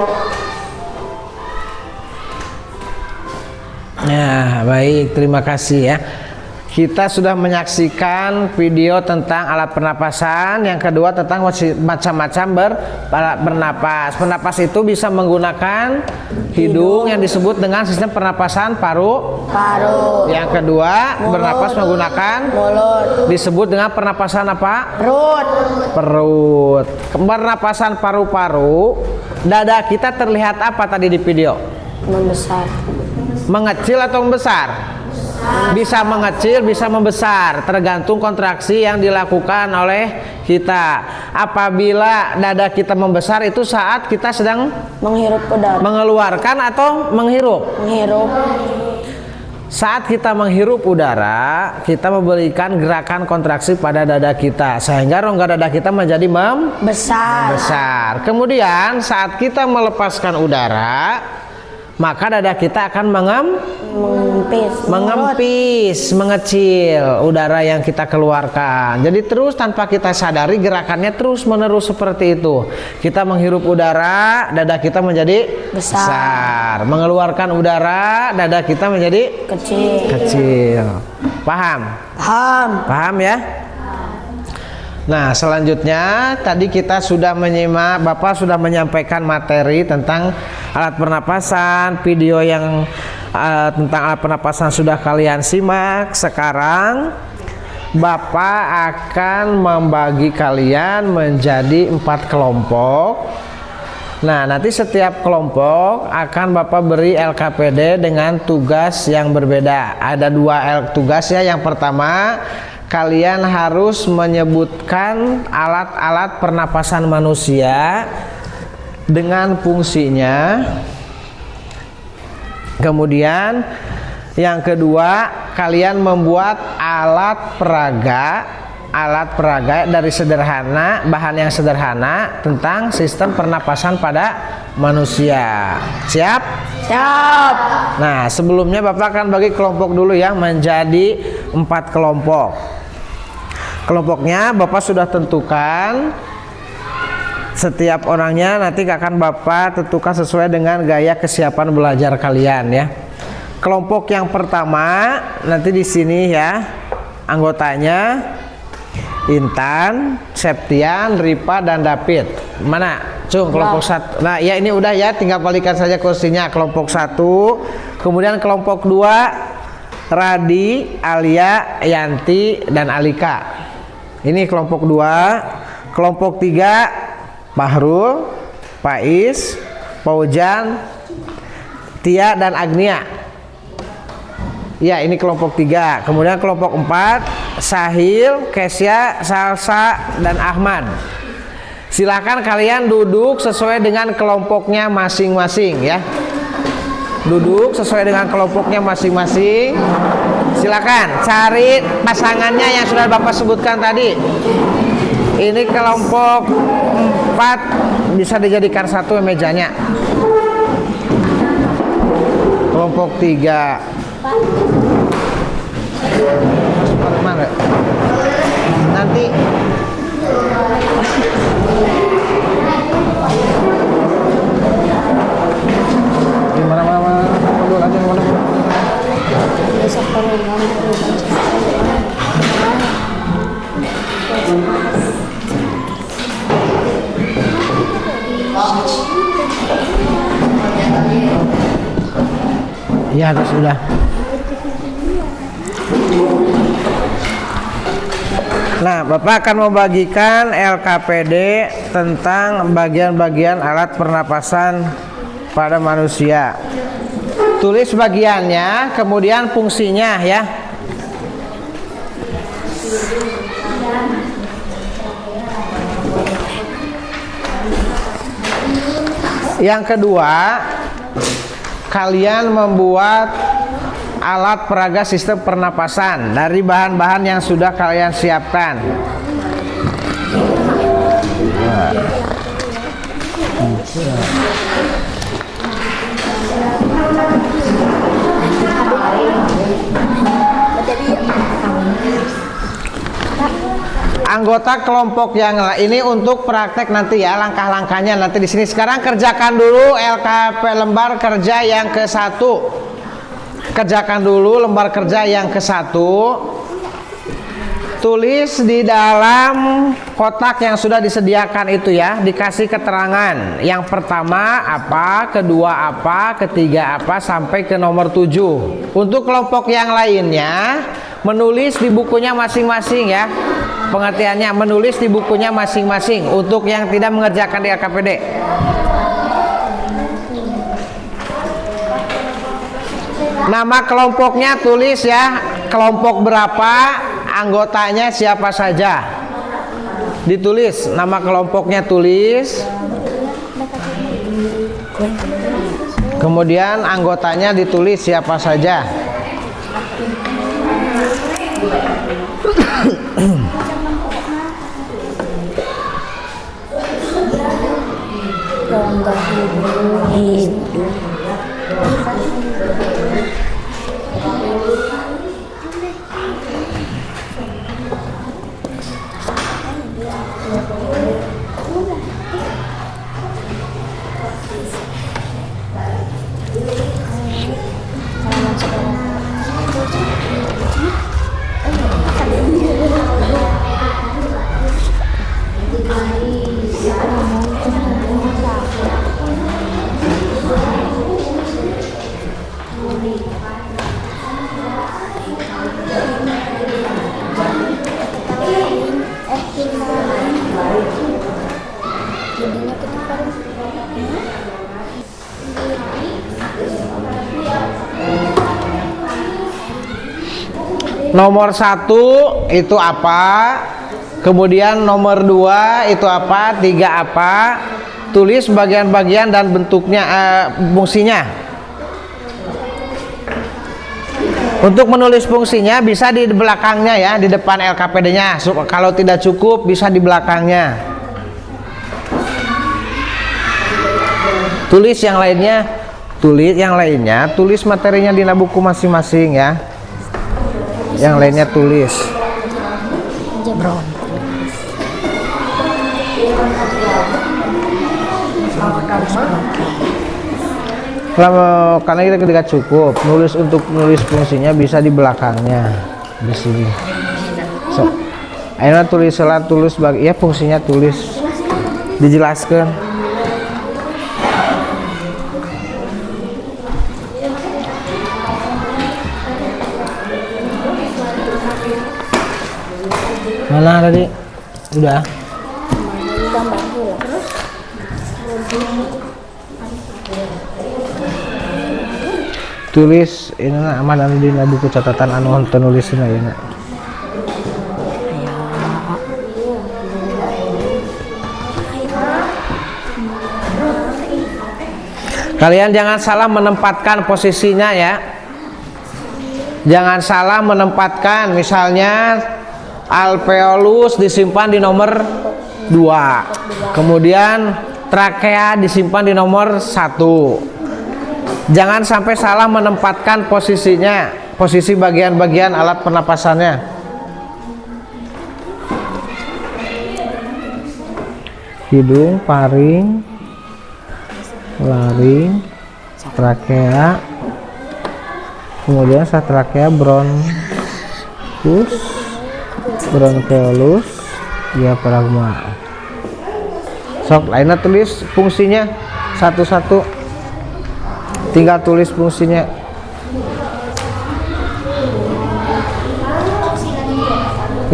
Nah, baik, terima kasih ya. Kita sudah menyaksikan video tentang alat pernapasan. Yang kedua tentang macam-macam bernapas. Pernapas itu bisa menggunakan hidung yang disebut dengan sistem pernapasan paru. Yang kedua bernapas menggunakan mulut, disebut dengan pernapasan apa? perut, Perut. Pernapasan paru-paru. Dada kita terlihat apa tadi di video? membesar, Mengecil atau membesar? Bisa mengecil, bisa membesar, tergantung kontraksi yang dilakukan oleh kita. Apabila dada kita membesar itu saat kita sedang menghirup udara, mengeluarkan atau menghirup. menghirup, Saat kita menghirup udara, kita memberikan gerakan kontraksi pada dada kita sehingga rongga dada kita menjadi besar, Kemudian saat kita melepaskan udara, maka dada kita akan mengempis, mengecil udara yang kita keluarkan. Jadi terus tanpa kita sadari gerakannya terus menerus seperti itu. Kita menghirup udara, dada kita menjadi besar. Mengeluarkan udara, dada kita menjadi kecil. Paham? Paham ya? Nah, selanjutnya tadi kita sudah menyimak, Bapak sudah menyampaikan materi tentang alat pernapasan. Video yang tentang alat pernapasan sudah kalian simak. Sekarang Bapak akan membagi kalian menjadi 4 kelompok. Nah, nanti setiap kelompok akan Bapak beri LKPD dengan tugas yang berbeda. Ada 2 tugas ya. Yang pertama, kalian harus menyebutkan alat-alat pernapasan manusia dengan fungsinya. Kemudian yang kedua, kalian membuat alat peraga dari sederhana, bahan yang sederhana tentang sistem pernapasan pada manusia. Siap? siap, Nah, sebelumnya Bapak akan bagi kelompok dulu ya menjadi 4 kelompok. Kelompoknya Bapak sudah tentukan. Setiap orangnya nanti akan Bapak tentukan sesuai dengan gaya kesiapan belajar kalian ya. Kelompok yang pertama nanti di sini ya, anggotanya Intan, Septian, Ripa, dan David. Mana? Cung, kelompok 1. Nah, ya ini udah ya, tinggal balikan saja kursinya. Kelompok 1. Kemudian kelompok 2, Radi, Alia, Yanti, dan Alika. Ini kelompok 2. Kelompok 3, Bahrul, Pais, Paujan, Tia, dan Agnia. Ya, ini kelompok 3. Kemudian kelompok 4, Sahil, Kesya, Salsa, dan Ahmad. Silakan kalian duduk sesuai dengan kelompoknya masing-masing ya. Duduk sesuai dengan kelompoknya masing-masing. Silakan cari pasangannya yang sudah Bapak sebutkan tadi. Ini kelompok 4 bisa dijadikan 1 mejanya. Kelompok 3. Ya, sudah. Nah, Bapak akan membagikan LKPD tentang bagian-bagian alat pernapasan pada manusia. Tulis bagiannya, kemudian fungsinya ya. Yang kedua, kalian membuat alat peraga sistem pernapasan dari bahan-bahan yang sudah kalian siapkan. Anggota kelompok yang ini untuk praktek nanti ya, langkah-langkahnya nanti di sini. Sekarang kerjakan dulu LKP lembar kerja yang ke-1. Kerjakan dulu lembar kerja yang ke-1. Tulis di dalam kotak yang sudah disediakan itu ya, dikasih keterangan. Yang pertama apa, kedua apa, ketiga apa, sampai ke nomor 7. Untuk kelompok yang lainnya, menulis di bukunya masing-masing ya. Pengertiannya menulis di bukunya masing-masing untuk yang tidak mengerjakan di LKPD. Nama kelompoknya tulis ya, kelompok berapa, anggotanya siapa saja. Ditulis nama kelompoknya, tulis. Kemudian anggotanya ditulis siapa saja. Nomor 1 itu apa, kemudian nomor 2 itu apa, 3 apa, tulis bagian-bagian dan bentuknya, fungsinya. Untuk menulis fungsinya bisa di belakangnya ya, di depan LKPD-nya. Kalau tidak cukup bisa di belakangnya. Tulis yang lainnya, tulis materinya di buku masing-masing ya. Yang lainnya tulis. Karena kita tidak cukup, untuk menulis fungsinya bisa di belakangnya, di sini. So, ayo tulis ya, fungsinya tulis, dijelaskan. Mana tadi? Udah. Tulis ini aman di buku catatan anu nulisna ya. Kalian jangan salah menempatkan posisinya ya. Jangan salah menempatkan, misalnya alveolus disimpan di nomor 2, kemudian trakea disimpan di nomor 1. Jangan sampai salah menempatkan posisinya, posisi bagian-bagian alat pernapasannya. Hidung, paring, laring, trakea, kemudian setelah trakea bronkius. Locus, bronchioles, diafragma. Sok lainnya tulis fungsinya satu-satu. Tinggal tulis fungsinya.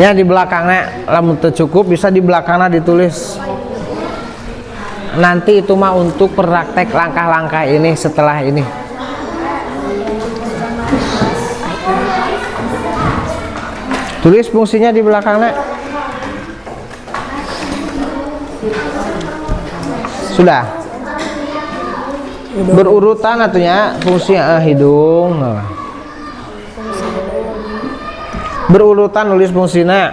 Ya di belakangnya, lamun teu cukup bisa di belakangnya ditulis. Nanti itu mah untuk praktek langkah-langkah ini setelah ini. Tulis fungsinya di belakangnya. Sudah. Berurutan atunya fungsinya hidung. Berurutan nulis fungsinya.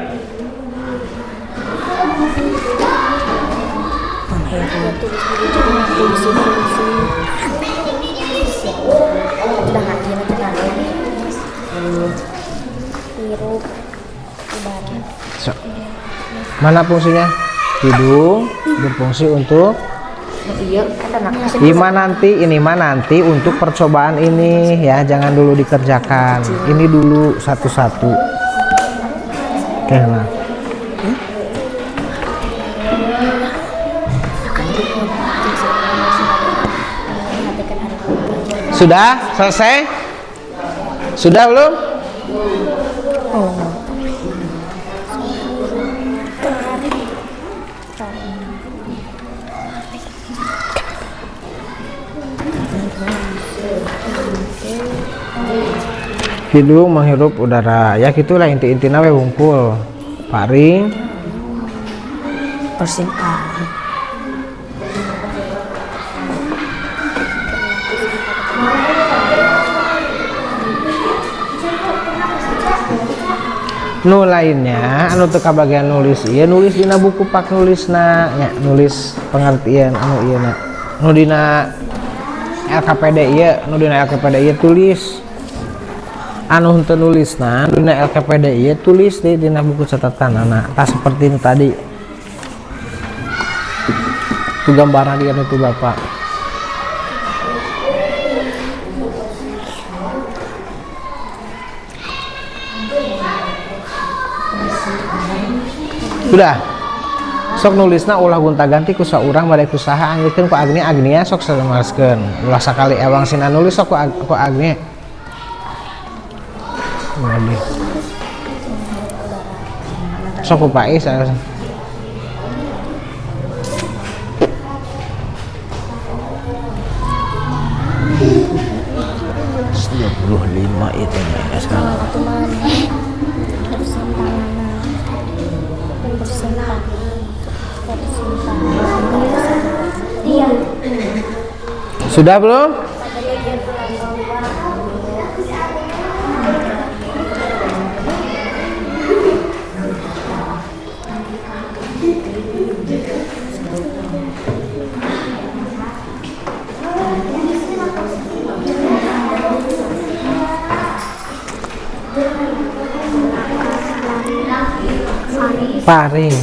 So, mana fungsinya? Hidung berfungsi untuk ini mah nanti untuk percobaan ini ya, jangan dulu dikerjakan. Ini dulu satu-satu. Oke lah. Sudah selesai? Sudah belum? Hidung menghirup udara ya, gitulah inti-intina we wungkul. Paring Persimpangan. nu lainnya anu teu kabagian nulis ieu, nulis dina buku pak nulisna nya, nulis pengertian anu ieu na nu dina LKPD ieu, nu dina LKPD ieu tulis. Anu henteu nulisna dina LKPD ieu tulis di dina buku catatan anak. Tas seperti ini tadi. Tu gambaran dia itu Bapak. Sudah. Sok nulisna ulah gonta-ganti ku saurang bade kusaha anggekeun ku Agnia sok samaskeun. Ulah sakali ewang sina nulis sok ku Agnia. Waduh. Sok ku Pais. 25 itu ya sekarang. Sudah belum? Paring.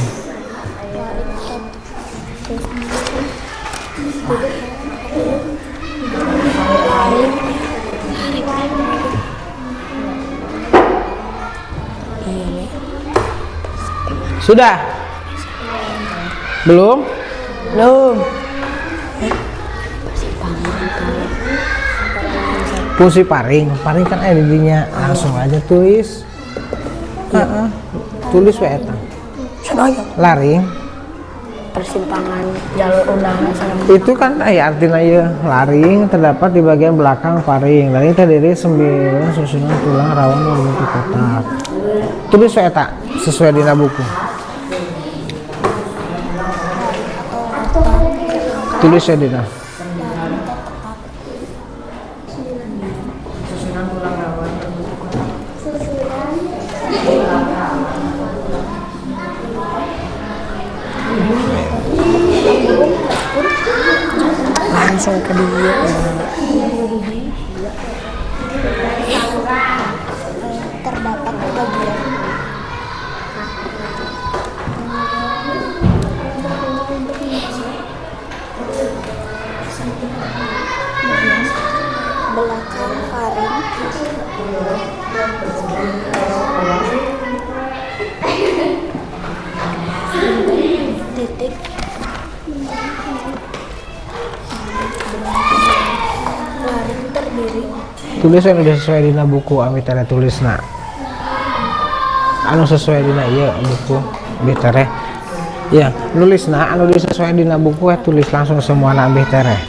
Sudah? Belum? Belum. Fungsi paring kan ada dinya, langsung aja tulis. Tulis we eta. Laring Persimpangan jalur undangan sama itu kan artinya ya, laring terdapat di bagian belakang paring. Laring terdiri 9 susunan tulang rawan berbentuk kotak. Tulis we eta sesuai dina buku. Tulis we dina. langsung ke dia. Terdapat bagian belakang faring tulis yang udah sesuai dina buku ami tere tulis nak anu sesuai dina iya buku ambil tere ya nulis nak anu sesuai dina buku tulis langsung semua nak ambil tere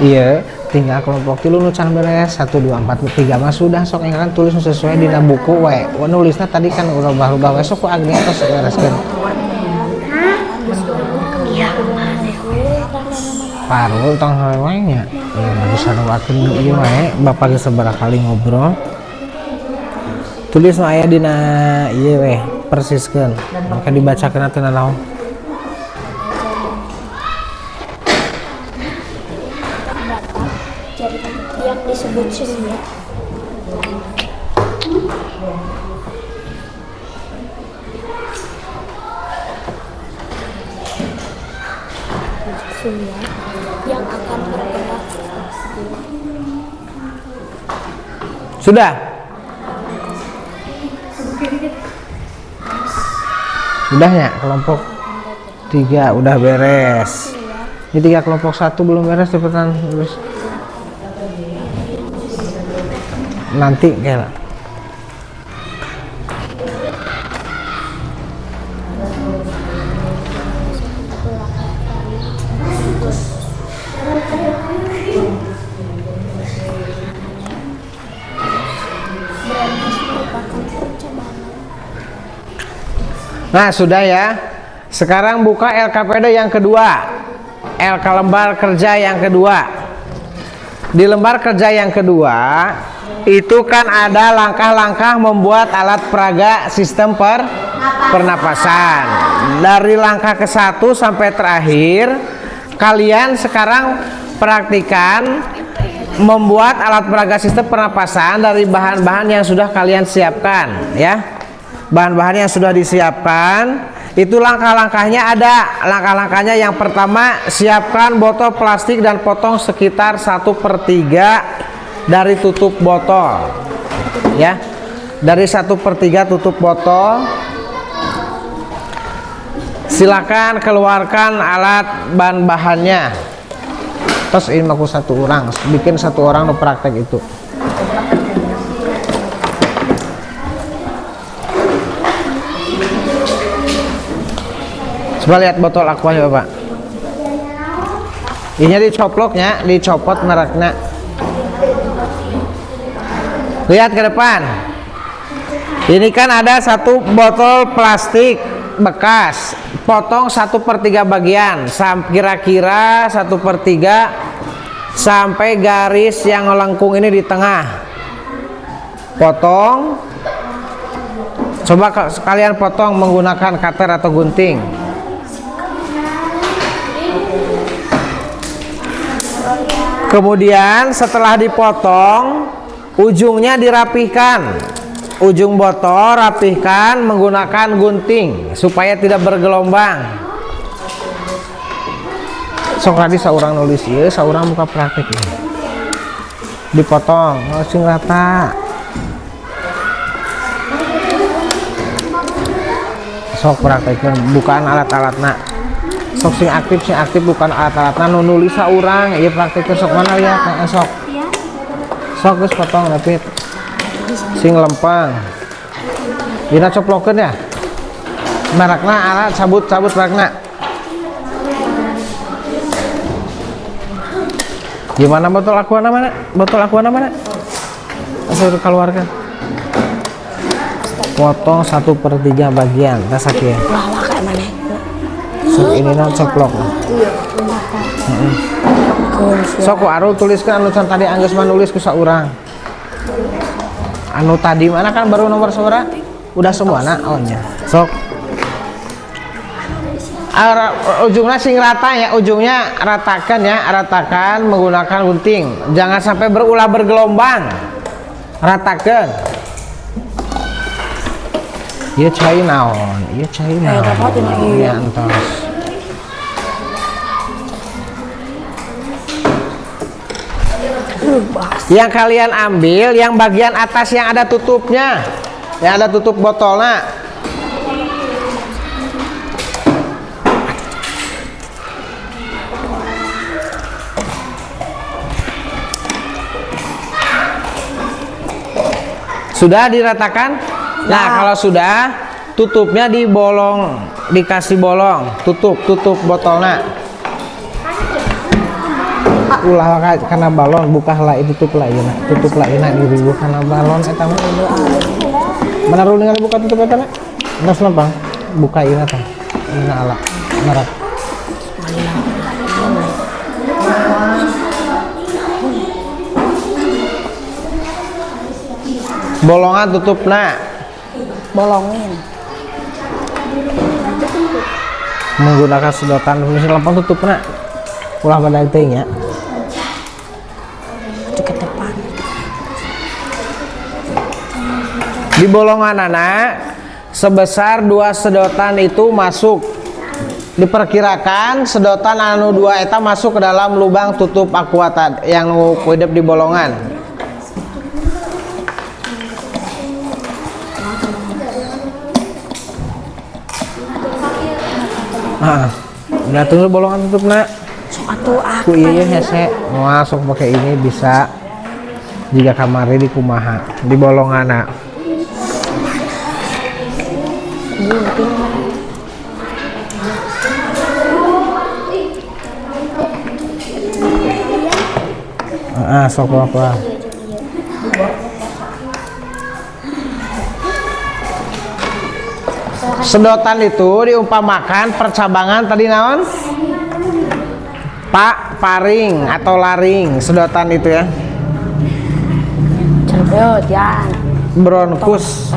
iya tinggal kelompok tilu nucan beres 1 2 4 3 mah sudah sok yang kan tulis sesuai dina buku we nulisnya tadi kan ubah-ubah we sok ku agni atas bereskeun Parul tong hewanya ya bisa nuwakeun ieu we bapak geus sabaraha kali ngobrol tulis nu aya dina ieu we persiskeun maka dibacakeun teh naon yang disebut sulia. Sulia yang akan bergerak. sudah udahnya kelompok 3 udah beres ini 3 kelompok 1 belum beres cepetan terus nanti kayak nah sudah ya sekarang buka LKPD yang kedua LK lembar kerja yang kedua di lembar kerja yang kedua itu kan ada langkah-langkah membuat alat peraga sistem pernapasan dari langkah ke 1 sampai terakhir kalian sekarang praktikan membuat alat peraga sistem pernapasan dari bahan-bahan yang sudah kalian siapkan ya bahan-bahan yang sudah disiapkan itu langkah-langkahnya ada langkah-langkahnya yang pertama siapkan botol plastik dan potong sekitar 1/3 dari tutup botol ya dari 1/3 tutup botol silakan keluarkan alat bahan-bahannya terus ini aku 1 orang bikin 1 orang no praktek itu coba lihat botol aquanya bapak ini dicoploknya dicopot mereknya lihat ke depan ini kan ada 1 botol plastik bekas potong 1/3 bagian kira-kira 1/3 sampai garis yang melengkung ini di tengah potong coba kalian potong menggunakan cutter atau gunting kemudian setelah dipotong ujungnya dirapihkan ujung botol rapihkan menggunakan gunting supaya tidak bergelombang sok tadi seorang nulis ya seorang buka praktik ini dipotong langsung rata sok prakteknya bukan alat-alatnya sok sing aktif bukan alat-alatnya nulis seorang ya prakteknya sok mana lihat sok geus potong rapit sing lempeng dina coplokeun ya merekna alat sabut merekna gimana botol aquana mana asal keluarkan potong 1/3 bagian tas sakieu sok ini na coplok sok ku aru tuliskan anu tadi anggeus manulis ku saurang anu tadi mana kan baru nomor suara udah semua nak ohnya sok ujungnya sing rata ya ujungnya ratakan menggunakan gunting jangan sampai berulah bergelombang ratakan iya cai naon iya entos yang kalian ambil yang bagian atas yang ada tutupnya yang ada tutup botolnya Sudah diratakan? Nah, kalau sudah, tutupnya dibolong, dikasih bolong, tutup botolnya. Ulah karena balon bukalah itu tutup lah diribu karena balon eta mah mana ru ningali buka tutup eta geus lempang buka ieu tah ina ala narak bolongan tutupna Bolongin. menggunakan sedotan misalnya lempang tutupna ulah pada teuing nya Ke depan. di bolongan anak sebesar 2 sedotan itu masuk, diperkirakan sedotan anu 2 eta masuk ke dalam lubang tutup aqua yang hidup di bolongan. Udah tunggu bolongan tutupna. Atuh Ku iya hese masuk pakai ini bisa jika kamari di kumaha di bolongana. Sok apa? Sedotan itu diumpamakan percabangan tadi naon? Paring atau laring sedotan itu ya. Cerbeut ya. Bronkus.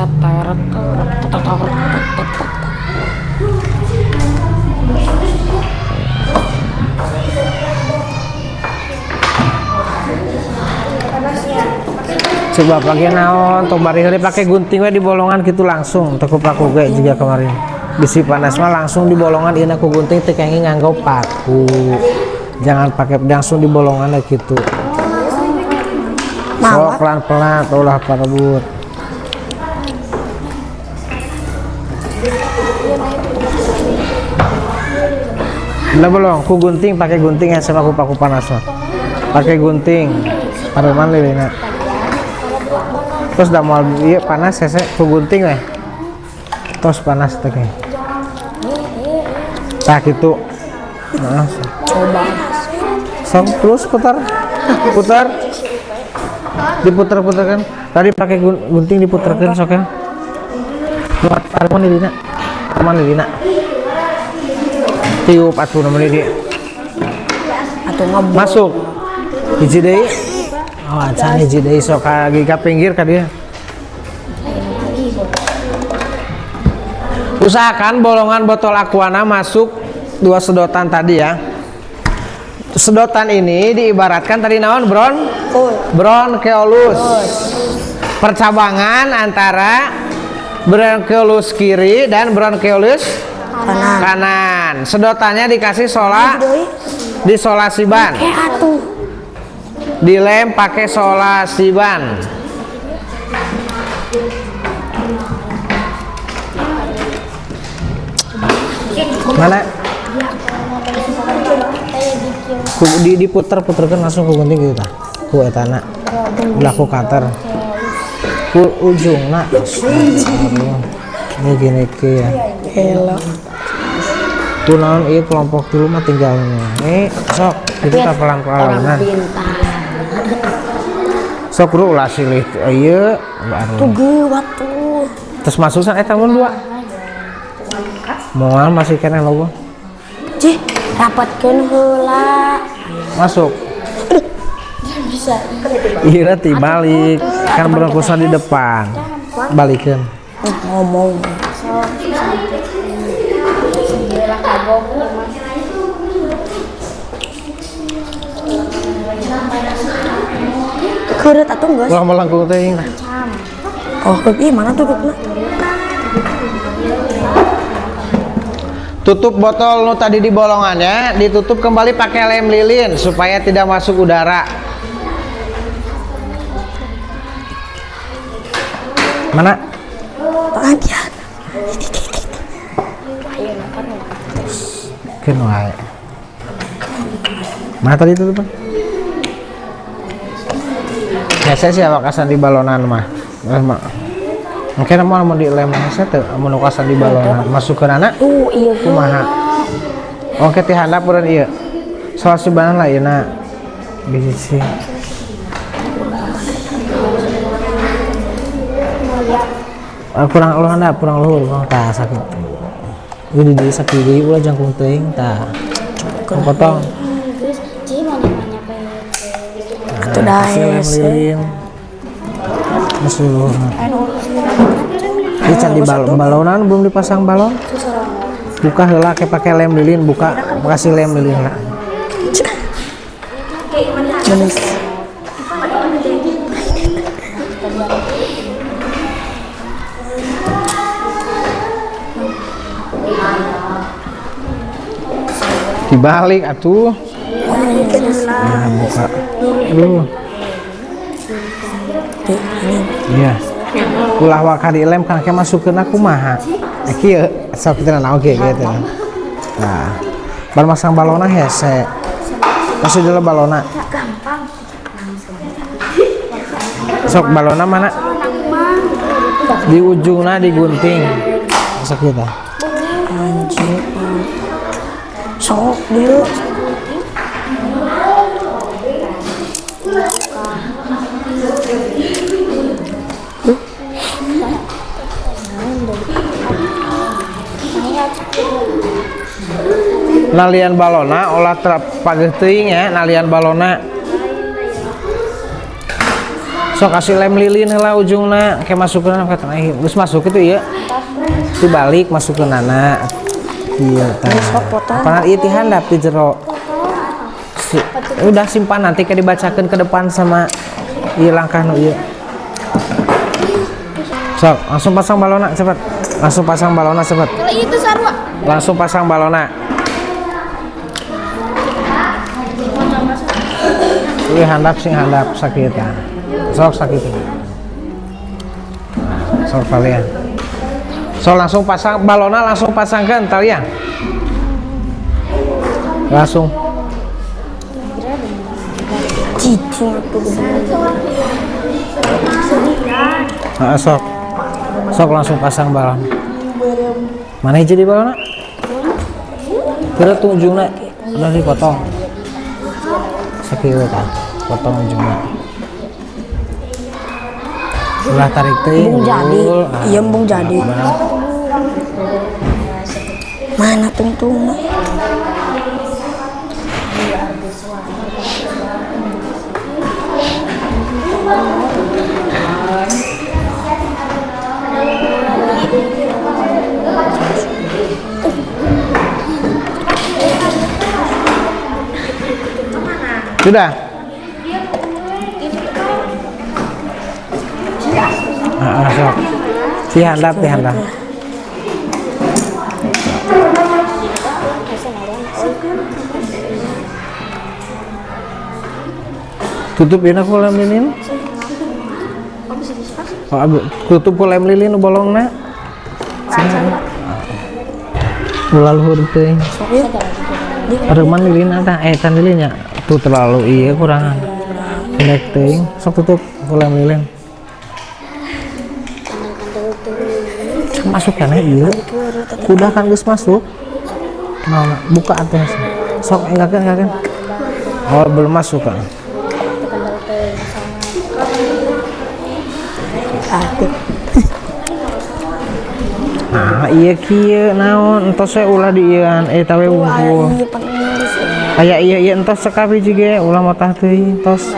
Coba pakai naon, tong bari heuli pakai gunting we di bolongan gitu langsung. Teu paku ge juga kemarin. Bisi panas mah langsung di bolongan ieu ku gunting teu kenging nganggo paku. Jangan pakai langsung di bolongan gitu. So pelan-pelan ulah parebut. Udah belum? Ku gunting pakai gunting ya sama paku panas mah. Pakai gunting. Pareman lilina. Terus dah mau ieu panas hese ku gunting we. Tos panas teh. Tah kitu. Heeh. Coba. Sok terus putar. Diputar-putarkan. Tadi pakai gunting diputarkan sok ya. Buat pareman lilina. Pareman lilina. Tiup atuh namanya dia. Atuh ngebul. Masuk. Hiji deui. Oh, acan hiji deui sok ka pinggir ka dia. Usahakan bolongan botol aquana masuk 2 sedotan tadi ya. Sedotan ini diibaratkan tadi naon bronkeolus. Percabangan antara bronkeolus kiri dan bronkeolus kanan. Sedotannya dikasih disolasi ban. Dilem pakai solasi ban. Mana? Diputer-puterkan langsung ku gunting gitu tah. Ku etana. Ulah ku cutter. Ku ujungna. Ini gini ke ya. Hello. Tuh naon ieu kelompok dulu mah tinggal sok itu tah pelan-pelanan. Sok ru ulah silih ieu Tuh geuwat tuh. terus masukan eta mun 2 moal masih kena logo Cih, rapatkeun heula. masuk Bisa. iya balik kan bronkusna di depan balikeun Ngomong. Keureut atuh geus. ulah melangkung teuing lah Oh, mana tutupna? tutup botol nu tadi di bolongannya ditutup kembali pakai lem lilin supaya tidak masuk udara. Mana? Bagian. Keun wae. Mana tadi tutupnya? Biasa sih awak asan di balonan mah. Mungkin mau di lem saya tuh mau nukasan di balon masuk ke anak Iya. kumaha. Oke ti handap urang ieu. Soal sebenarnya lah yeuna bisi. Kurang lu handap, kurang luhur, kurang tah sakit. Ini di sakit ulah jangkung teuing tah. Potong. Terus Ci banyak-banyak Itu dah Lilin. Masuk. Ini can di balonan belum dipasang balon. Buka heula ke pakai lem lilin, buka kasih lem lilin lah. Manis. Dibalik atuh. Ya, buka. Iya. Ulah waka di lem kan kayak masukeun aku maha. Kieu sok kita naon ge gitu. Nah, bar masang balona hese. Masuk dulu balona. Sok balona mana? Di ujungnya digunting. Sok kita. Anjir. Sok dulu. Nalian balona olah terpageh teuing ya nalian balona. Sok kasih lem lilin heula ujungna kayak masukeun ka tengah geus masuk itu ieu. Dibalik masukeun nana. Iya tah. Pangan ieu ti handap di jero. Udah simpan nanti ke dibacakeun ke depan sama ieu langkah nu ieu. Sok langsung pasang balona cepet. Langsung pasang balona cepet. Kalau itu sarua. Langsung pasang balona. Ini handap sing handap sakit ya. Sok sakit. Sok kalian. So langsung pasang balona langsung pasangkan talian. Langsung. Cicing aku Sok. Sok langsung pasang balon. Mana hiji di balona? Kira tuh ujungnya udah dipotong. Sakit kan? Potong ujungnya. Ulah tarik teh. Bung jadi. Iya bung jadi. Mana tungtung? Sudah. Sok. Ti handap. Tutup ini aku lem lilin. Oh, tutup ku lem lilin nu bolongna. Ulah luhur teh. Areman lilin ada tan lilinnya. Tuh terlalu iya kurang pendek teh. Sok tutup ku lem lilin. Masuk kan ieu. Kudah kan geus masuk. Nah, buka atuh. Sok enggakeun. Oh, belum masuk kan. Nah, iya kieu naon entos we ulah di ieuan eta we wungkul. Aya iya entos sekapi juga ulah motah teuing entos.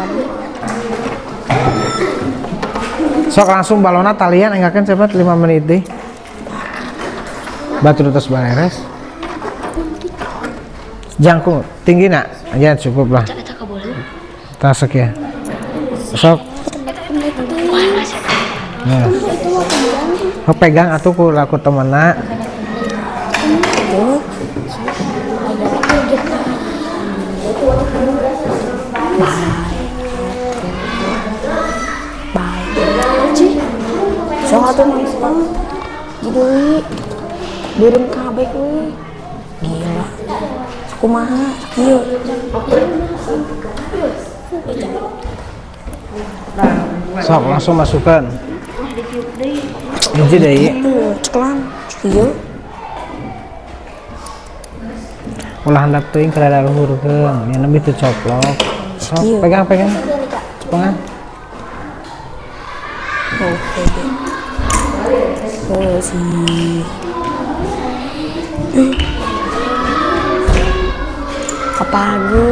Sok langsung balona talian enggakeun cepet 5 menit deh. Batur terus beres. Jangkung tinggi nak? Ya cukup lah. Tasek ya. Sok. Nah. Pegang atuh ku laku temenna. Sok atuh langsung. Jadi beureum kabeh kuy. Gila. Kumaha? Ieu. Sok langsung masukkan. hiji deui Ceklan. Iya. ulah handap teuing ke dada luhurkeun nya lebih teu coplok. Sok Iya. pegang cepengan. Oke. Oh si. Kapagu.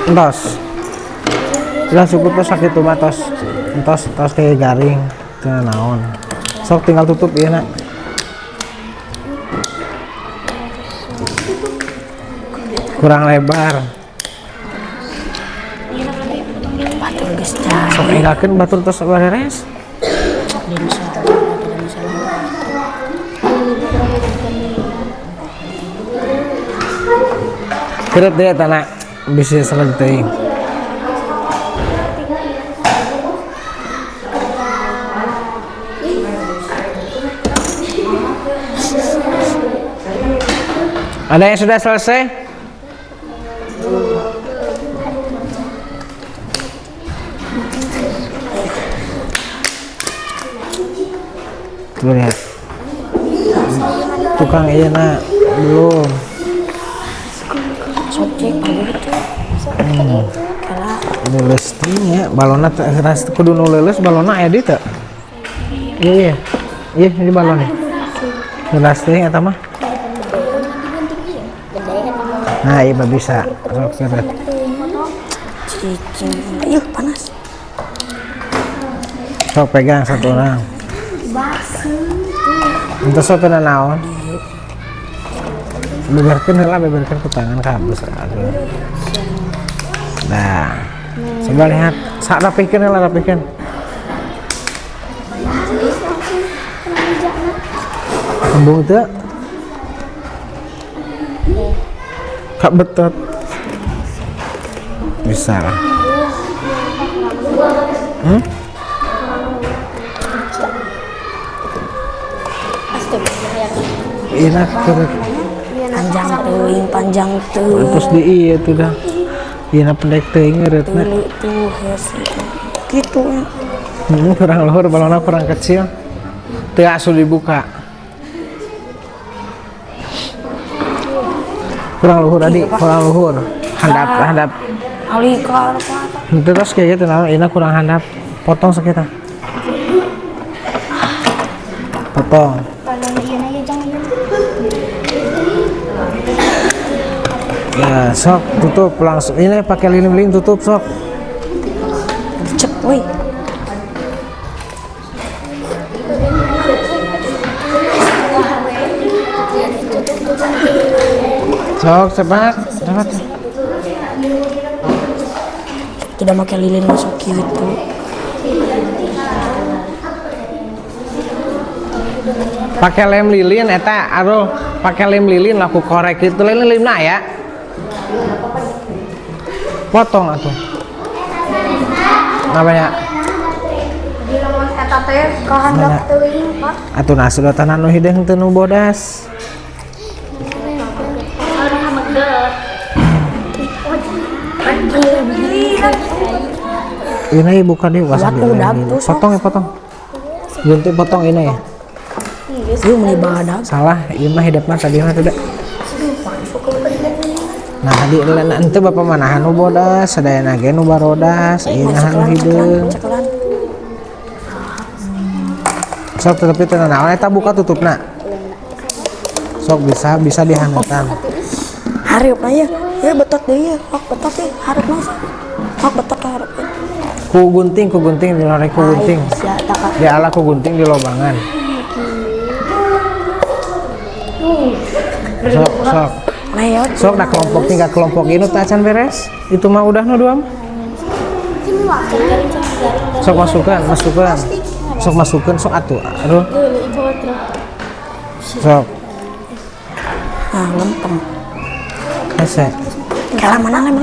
Entos. Sudah cukup tuh sakit tuh tos. Entos kayak garing. Teu naon. Sok tinggal tutup ieu na. Kurang lebar. Batur geus dah. Sok enggakeun batur tos beres. Keret deh tanah bisa selesai teuing. Ada yang sudah selesai? Tuh lihat. Tukang iya nak belum. Subjek gitu. Kala Leuleus teuing ya, balonna teh kudu nu leuleus balonna aya di teu. Iya. Iya, ini balon nih. Leuleus teuing eta mah. Nah, iya bisa. Sok seret. cicing. Ayo panas. Sok pegang satu orang. Entah sok kena naon. Beberkan ke tangan kabus. Nah, coba lihat. Sak rapihkan. Embung itu. Kak betot. Bisa lah. Enak terus. Panjang tuh. Terus di iya tuh dah. Iya pendek teuing ngeureutna. Tuh gitu. Kurang luhur balona kurang kecil. Teu asuh dibuka. Kurang luhur tadi, kurang luhur. Handap. Alikar. Terus kayak gitu nah, ini kurang handap. Potong sekitar. Potong. Ya, sok tutup langsung. Ini pakai lilin-lilin tutup sok. Cek, woi. Sok cepat. Tidak pakai lilin masuk gitu. Pakai lem lilin eta aduh, pakai lem lilin laku korek itu lilin ya. Potong atuh. Namanya Eta teh kahandap teuing, Pak. atuh nasi dotan anu hideung teu nu bodas. Ini buka di wasabi. Potong ya potong. Gunting potong ini ya. Ieu meuli badak. Salah, ieu mah hidupna tadi mah tidak. Nah, tadi ente bapak manahan nu bodas, sadayana ge nu barodas, ieu nahan nu hideung. Sok tetapi teu naon eta buka tutupna. Sok bisa dihaneutan. Hareup aya. Ya betot deui, hok betot teh hareup mah. Hok betot hareup. Ku gunting di lorek ku gunting. Dia ala ku gunting di lobangan. Sok. Leot. Sok dah kelompok tinggal kelompok ini teh acan beres. Itu mah udah nu dua mah. Sok masukkan. Sok masukkan sok atuh. Aduh. Sok. Ah, lempeng. Hese. Kala mana lem.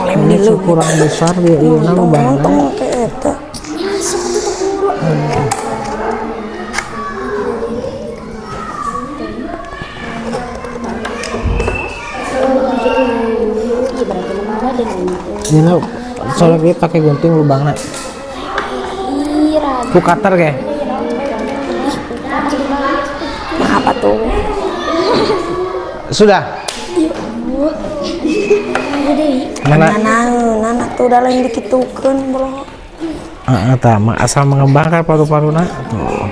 Lem di lu. Kurang besar dia ieu na lobangan. Tong teh eta. Ini soalnya kita pakai gunting lubangnya. Ku cutter kayak. Apa tuh? Sudah. Mana? Anak tuh udah lain dikitukeun bro. Asal mengembangkan paru-paruna. Tuh.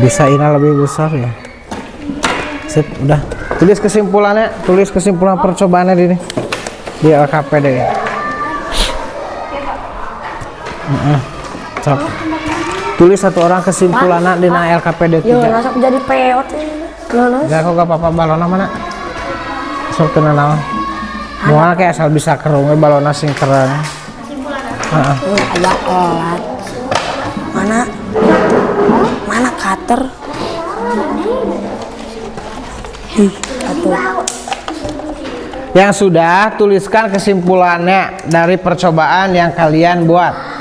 Bisa ini lebih besar ya. Sip, udah. Tulis kesimpulannya, tulis kesimpulan percobaannya di LKPD. Sok. Tulis satu orang kesimpulannya di LKPD 3. Yo, masuk jadi PO tuh. Lulus. Gak kok gak apa-apa balona mana? Sok tenang naon. Moal kayak asal bisa kerungnya balona sing keren. Ada olat. Mana cutter? Yang sudah tuliskan kesimpulannya dari percobaan yang kalian buat.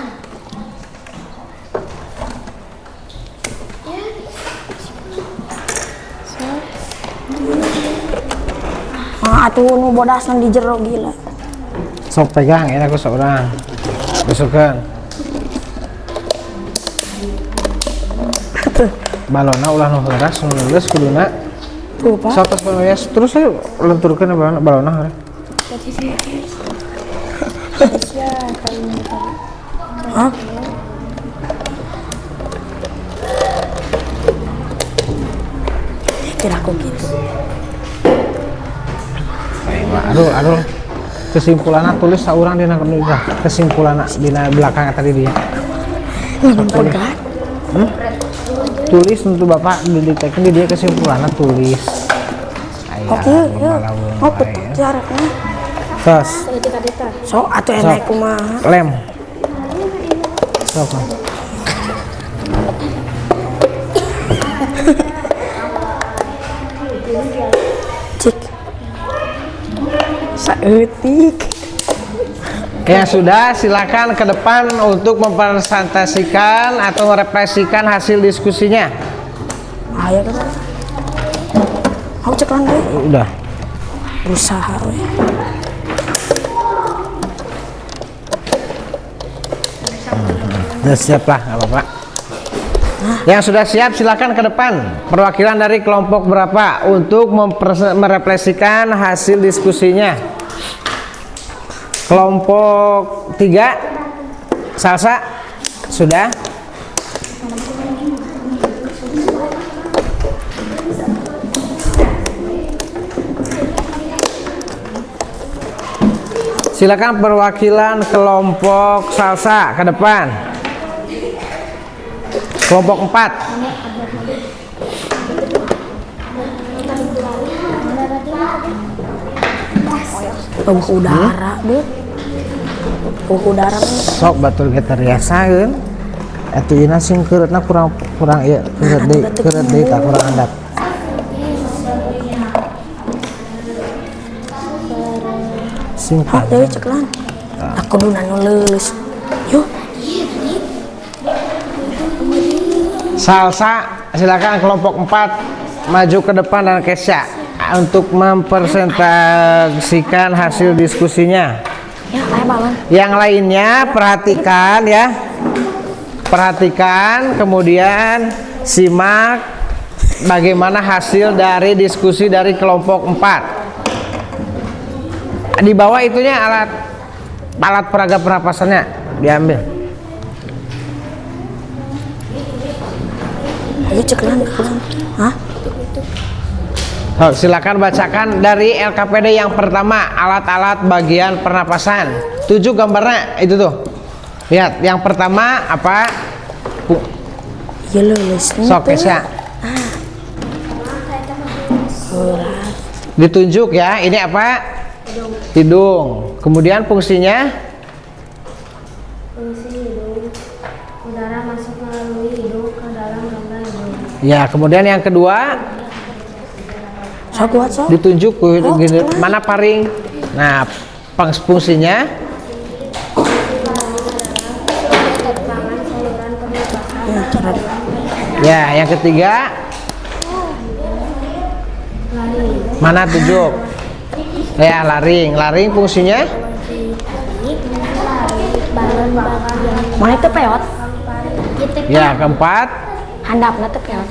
Atuh nu bodasna di jero gila. Sok pegang ini aku seorang. Besokkan. Balona ulah nu heuras nu lulus kuduna. Tuh, Pak. Sok tos penulis terus saya lenturkeun balona. Hah? Kira aku gitu. Aduh. Kesimpulannya tulis saurang dina kesimpulannya dina belakang tadi dia. Tulis untuk Bapak didiktekan di dia kesimpulannya tulis. Oke, yuk. Oh, betul caranya. Terus. So, atuh enak kumaha. Lem. Sok. Cik. Saeutik. Ya sudah, silakan ke depan untuk mempresentasikan atau merepresikan hasil diskusinya. Ayo kan. Aku cek lan deh. Udah. Berusaha we. Udah siap lah, nggak apa-apa. Yang sudah siap silakan ke depan. Perwakilan dari kelompok berapa untuk merepresikan hasil diskusinya? Kelompok 3 Salsa sudah. Silakan perwakilan kelompok Salsa ke depan. Kelompok 4. Bubuk udara, deh. Bubuk udara nih. Sok batur kita riasakeun. Atuh ina sing keureutna kurang ieu, keureut deui tak kurang andap. Sing Hah, deui cek lan. Aku duna nu leuleus. Yuk. Salsa, silakan kelompok 4 maju ke depan dan Kesya untuk mempresentasikan hasil diskusinya. Ya, ayo balon. Yang lainnya perhatikan ya. Perhatikan kemudian simak bagaimana hasil dari diskusi dari kelompok 4. Di bawah itunya alat peraga pernapasannya diambil. Ayo cek lan. Hah? Silakan bacakan dari LKPD yang pertama, alat-alat bagian pernapasan. 7 gambarnya itu tuh. Lihat, yang pertama apa? Ya leuleus. Sok Kesya. Ditunjuk ya, ini apa? Hidung. Kemudian fungsinya? Fungsi hidung, udara masuk melalui hidung ke dalam rongga hidung. Ya, kemudian yang kedua Sok kuat sok. ditunjuk gini, mana paring. Nah, fungsinya ya, yang ketiga mana tunjuk? Ya, laring. Laring fungsinya Mana itu peot? Ya, keempat Handapna teh peot.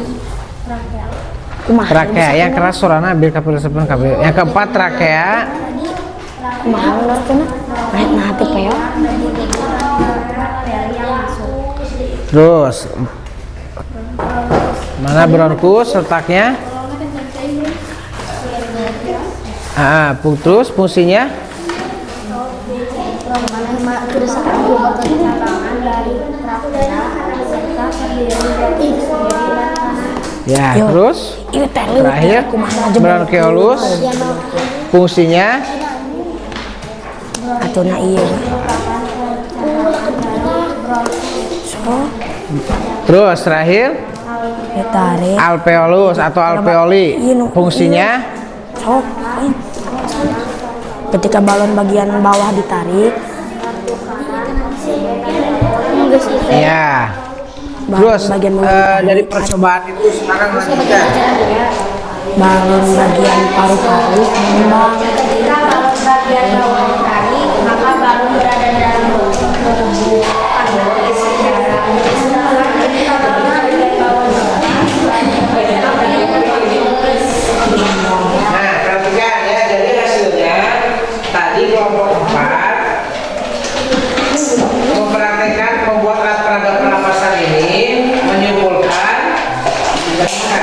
Kumaha? trakea. Yang keras suarana biar kapil sepen kapil. Yang keempat trakea. Kumaha menurutna? Nah teh peot. Terus mana bronkus letaknya? Terus fungsinya? Ya, Yo, terus ieu teh terakhir bronkeolus fungsinya atuna ieu. So, terus terakhir ditarik. alveolus atau alveoli fungsinya Sok. Ketika balon bagian bawah ditarik, ya. balon Terus bagian bawah dari ditarik, percobaan itu sekarang lanjutkan. balon bagian paru-paru mengembang. Ketika balon bagian bawah ditarik, maka balon berada dalam tubuh pada isi darah. Setelah ketika balon bagian bawah Nah, perhatikan ya, jadi hasilnya tadi kelompok 4 mempraktekkan membuat alat peraga pernapasan ini menyimpulkan ketika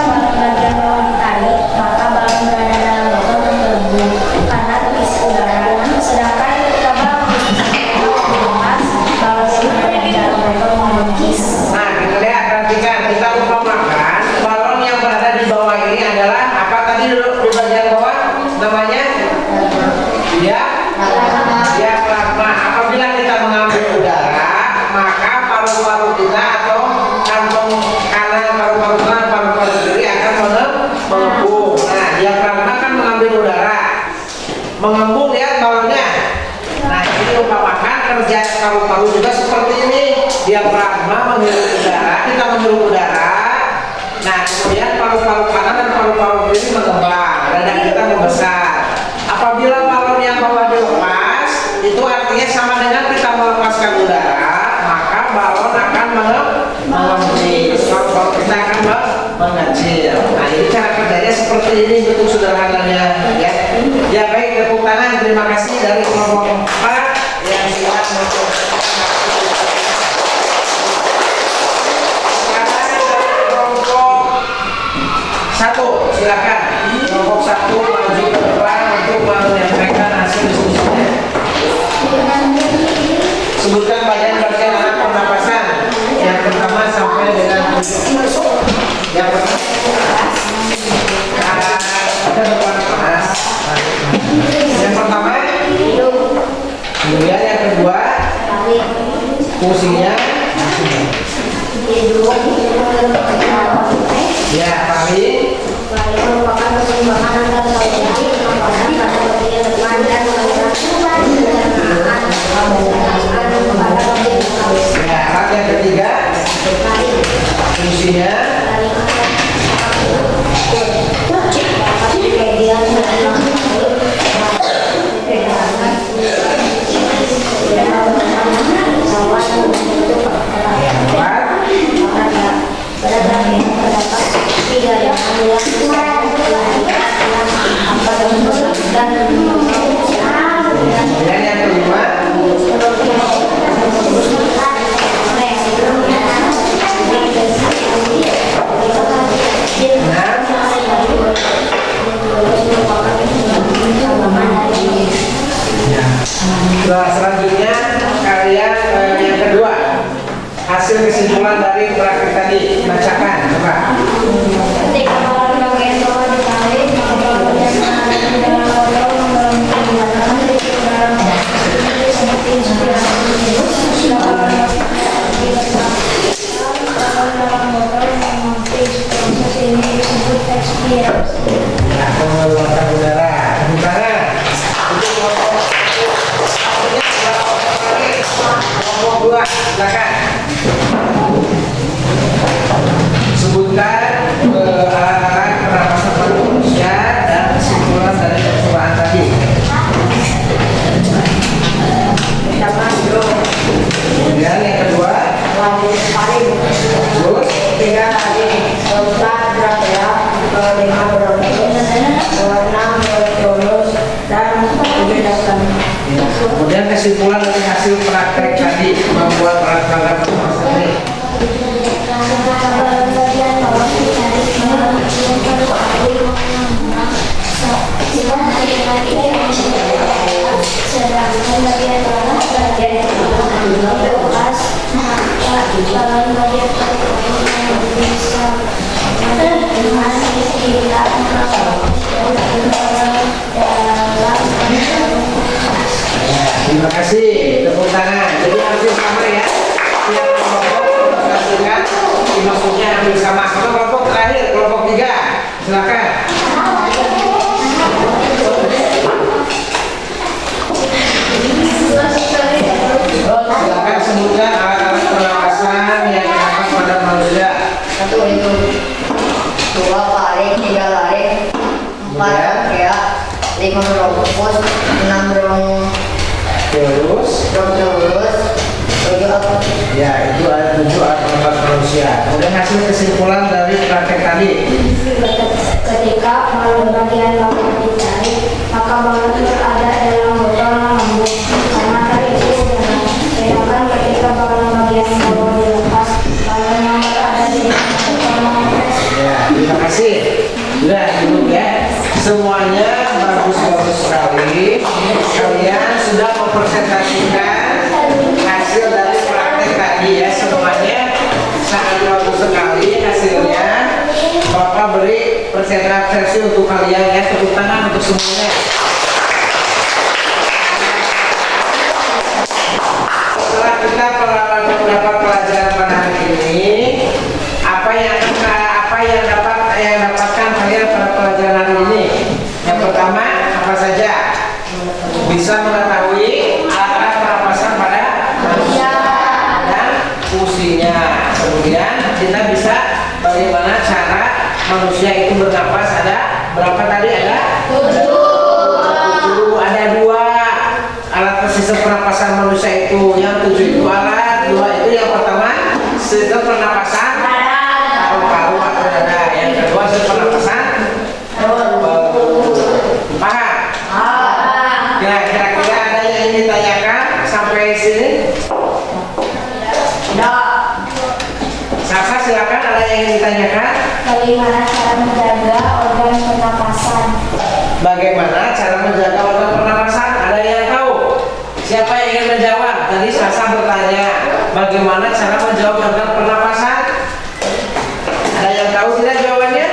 balon bagian bawah ditarik, maka balon berada dalam botol tubuh karena terisi udara. Sedangkan ketika balon dilepas, balon yang berada di dalam botol mengikis. Nah, kita lihat, perhatikan, kita umpamakan balon yang berada di bawah ini adalah apa tadi dulu di bagian bawah namanya? Diafragma. Apabila kita mengambil udara, maka paru-paru kita atau kantong kanan paru-paru kanan, paru-paru kiri akan mengembung. Nah, diafragma kan mengambil udara, mengembung ya balonnya. Nah, ini umpamakan kerja paru-paru juga seperti ini. Diafragma menghirup udara, kita menghirup udara. Nah, kemudian paru-paru kanan dan paru-paru kiri mengembang, dada kita membesar. Apabila balon yang bawah dilepas, itu artinya sama dengan kita melepaskan udara, maka balon akan mengembis, paru-paru kita akan mengecil. Nah, ini cara kerjanya seperti ini bentuk sederhananya ya. Ya baik, tepuk tangan, terima kasih dari kelompok 4 yang sudah satu, silakan kelompok 1 maju ke depan untuk menyampaikan hasil diskusinya. Sebutkan bagian-bagian alat pernapasan yang pertama sampai dengan yang pertama. Ada depan panas. Yang pertama, kemudian yang kedua, fungsinya. Ya, paling Merupakan perkembangan antara lain pada bagian depan dan ya, alat yang ketiga, fungsinya. Kemudian yang kelima, nah, selanjutnya karya yang kedua, hasil kesimpulan dari praktik tadi, bacakan coba. ketika balon bagian bawah ditarik, maka balon yang ada di dalam botol mengembangkan dari udara seperti inspirasi. Jika balon dilepas, balon dalam botol mengikuti proses ini disebut ekspirasi. Ya, mengeluarkan udara. Tepuk tangan. Untuk kelompok 2, silakan. membedakan. Ya. Kemudian kesimpulan dari hasil praktek tadi membuat alat peraga pernapasan ini. Bagian bawah dicari sedangkan bagian bawah bagian lepas, maka dalam bagian perut bisa dengan istilah Terima kasih, tepuk tangan. Jadi hampir sama ya. Tiap kelompok menghasilkan maksudnya hampir sama. Kalau kelompok terakhir, kelompok 3, silakan. Silakan sebutkan alat-alat pernapasan yang dapat pada manusia. Satu itu, dua paling, tiga lari, empat rangkaian, lima berongkos, enam Terus, terus, tujuh apa? ya itu ada 7 alat pernapasan manusia. Kemudian hasil kesimpulan dari praktek tadi. ketika balon bagian bawah dicari, maka balon berada dalam botol lambung karena terisi udara. Sedangkan ketika balon bagian bawah dilepas, balon yang berada di dalam botol mengempes. Ya, terima kasih. Sudah dulu ya. Semuanya bagus-bagus sekali. Kalian sudah mempresentasikan hasil dari praktek tadi ya. Semuanya sangat bagus sekali hasilnya. Bapak beri presentasi untuk kalian ya. Tepuk tangan untuk semuanya. Setelah kita mendapat pelajaran pada hari ini, apa yang dapatkan kalian pada pelajaran hari ini? Yang pertama apa saja? Bisa mengetahui alat-alat pernapasan pada manusia dan fungsinya. Kemudian kita bisa bagaimana cara manusia itu bernapas. Ada berapa tadi? Ada 7. Ada 2 alat sistem pernapasan manusia itu. Yang 7 itu alat, 2 itu yang pertama sistem pernapasan paru-paru atau dada. Yang kedua sistem pernapasan paham? Ya, kira-kira ada yang ingin ditanyakan sampai sini? Sasa silakan, ada yang ingin ditanyakan? Bagaimana cara menjaga organ pernapasan? Bagaimana cara menjaga organ pernapasan? Ada yang tahu? Siapa yang ingin menjawab? Tadi Sasa bertanya, bagaimana cara menjawab organ pernapasan? Ada yang tahu tidak jawabannya?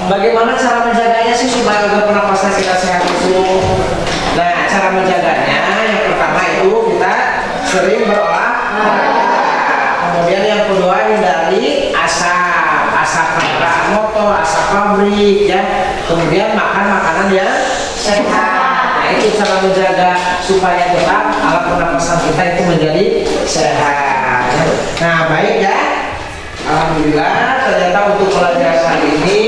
Bagaimana cara menjaganya sih supaya organ pernapasan kita sehat itu? Nah, cara menjaganya yang pertama itu kita sering berolahraga. Kemudian yang kedua hindari asap kendaraan motor, asap pabrik ya. Kemudian makan makanan yang sehat. Nah, itu cara menjaga supaya tetap alat pernapasan kita itu menjadi sehat. Nah, baik ya. Alhamdulillah ternyata untuk pelajaran hari ini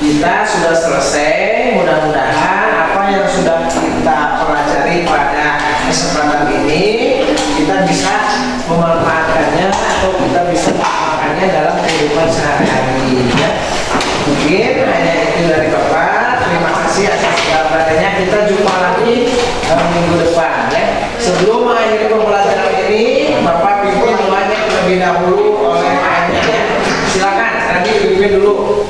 kita sudah selesai. Mudah-mudahan apa yang sudah kita pelajari pada kesempatan ini kita bisa memanfaatkannya atau kita bisa memanfaatkannya dalam kehidupan sehari-hari ya. Mungkin hanya itu dari Bapak. Terima kasih atas perhatiannya. Kita jumpa lagi minggu depan ya. Sebelum mengakhiri pembelajaran ini, Bapak pimpin doanya terlebih dahulu oleh ayahnya ya. Silakan, tadi pimpin dulu.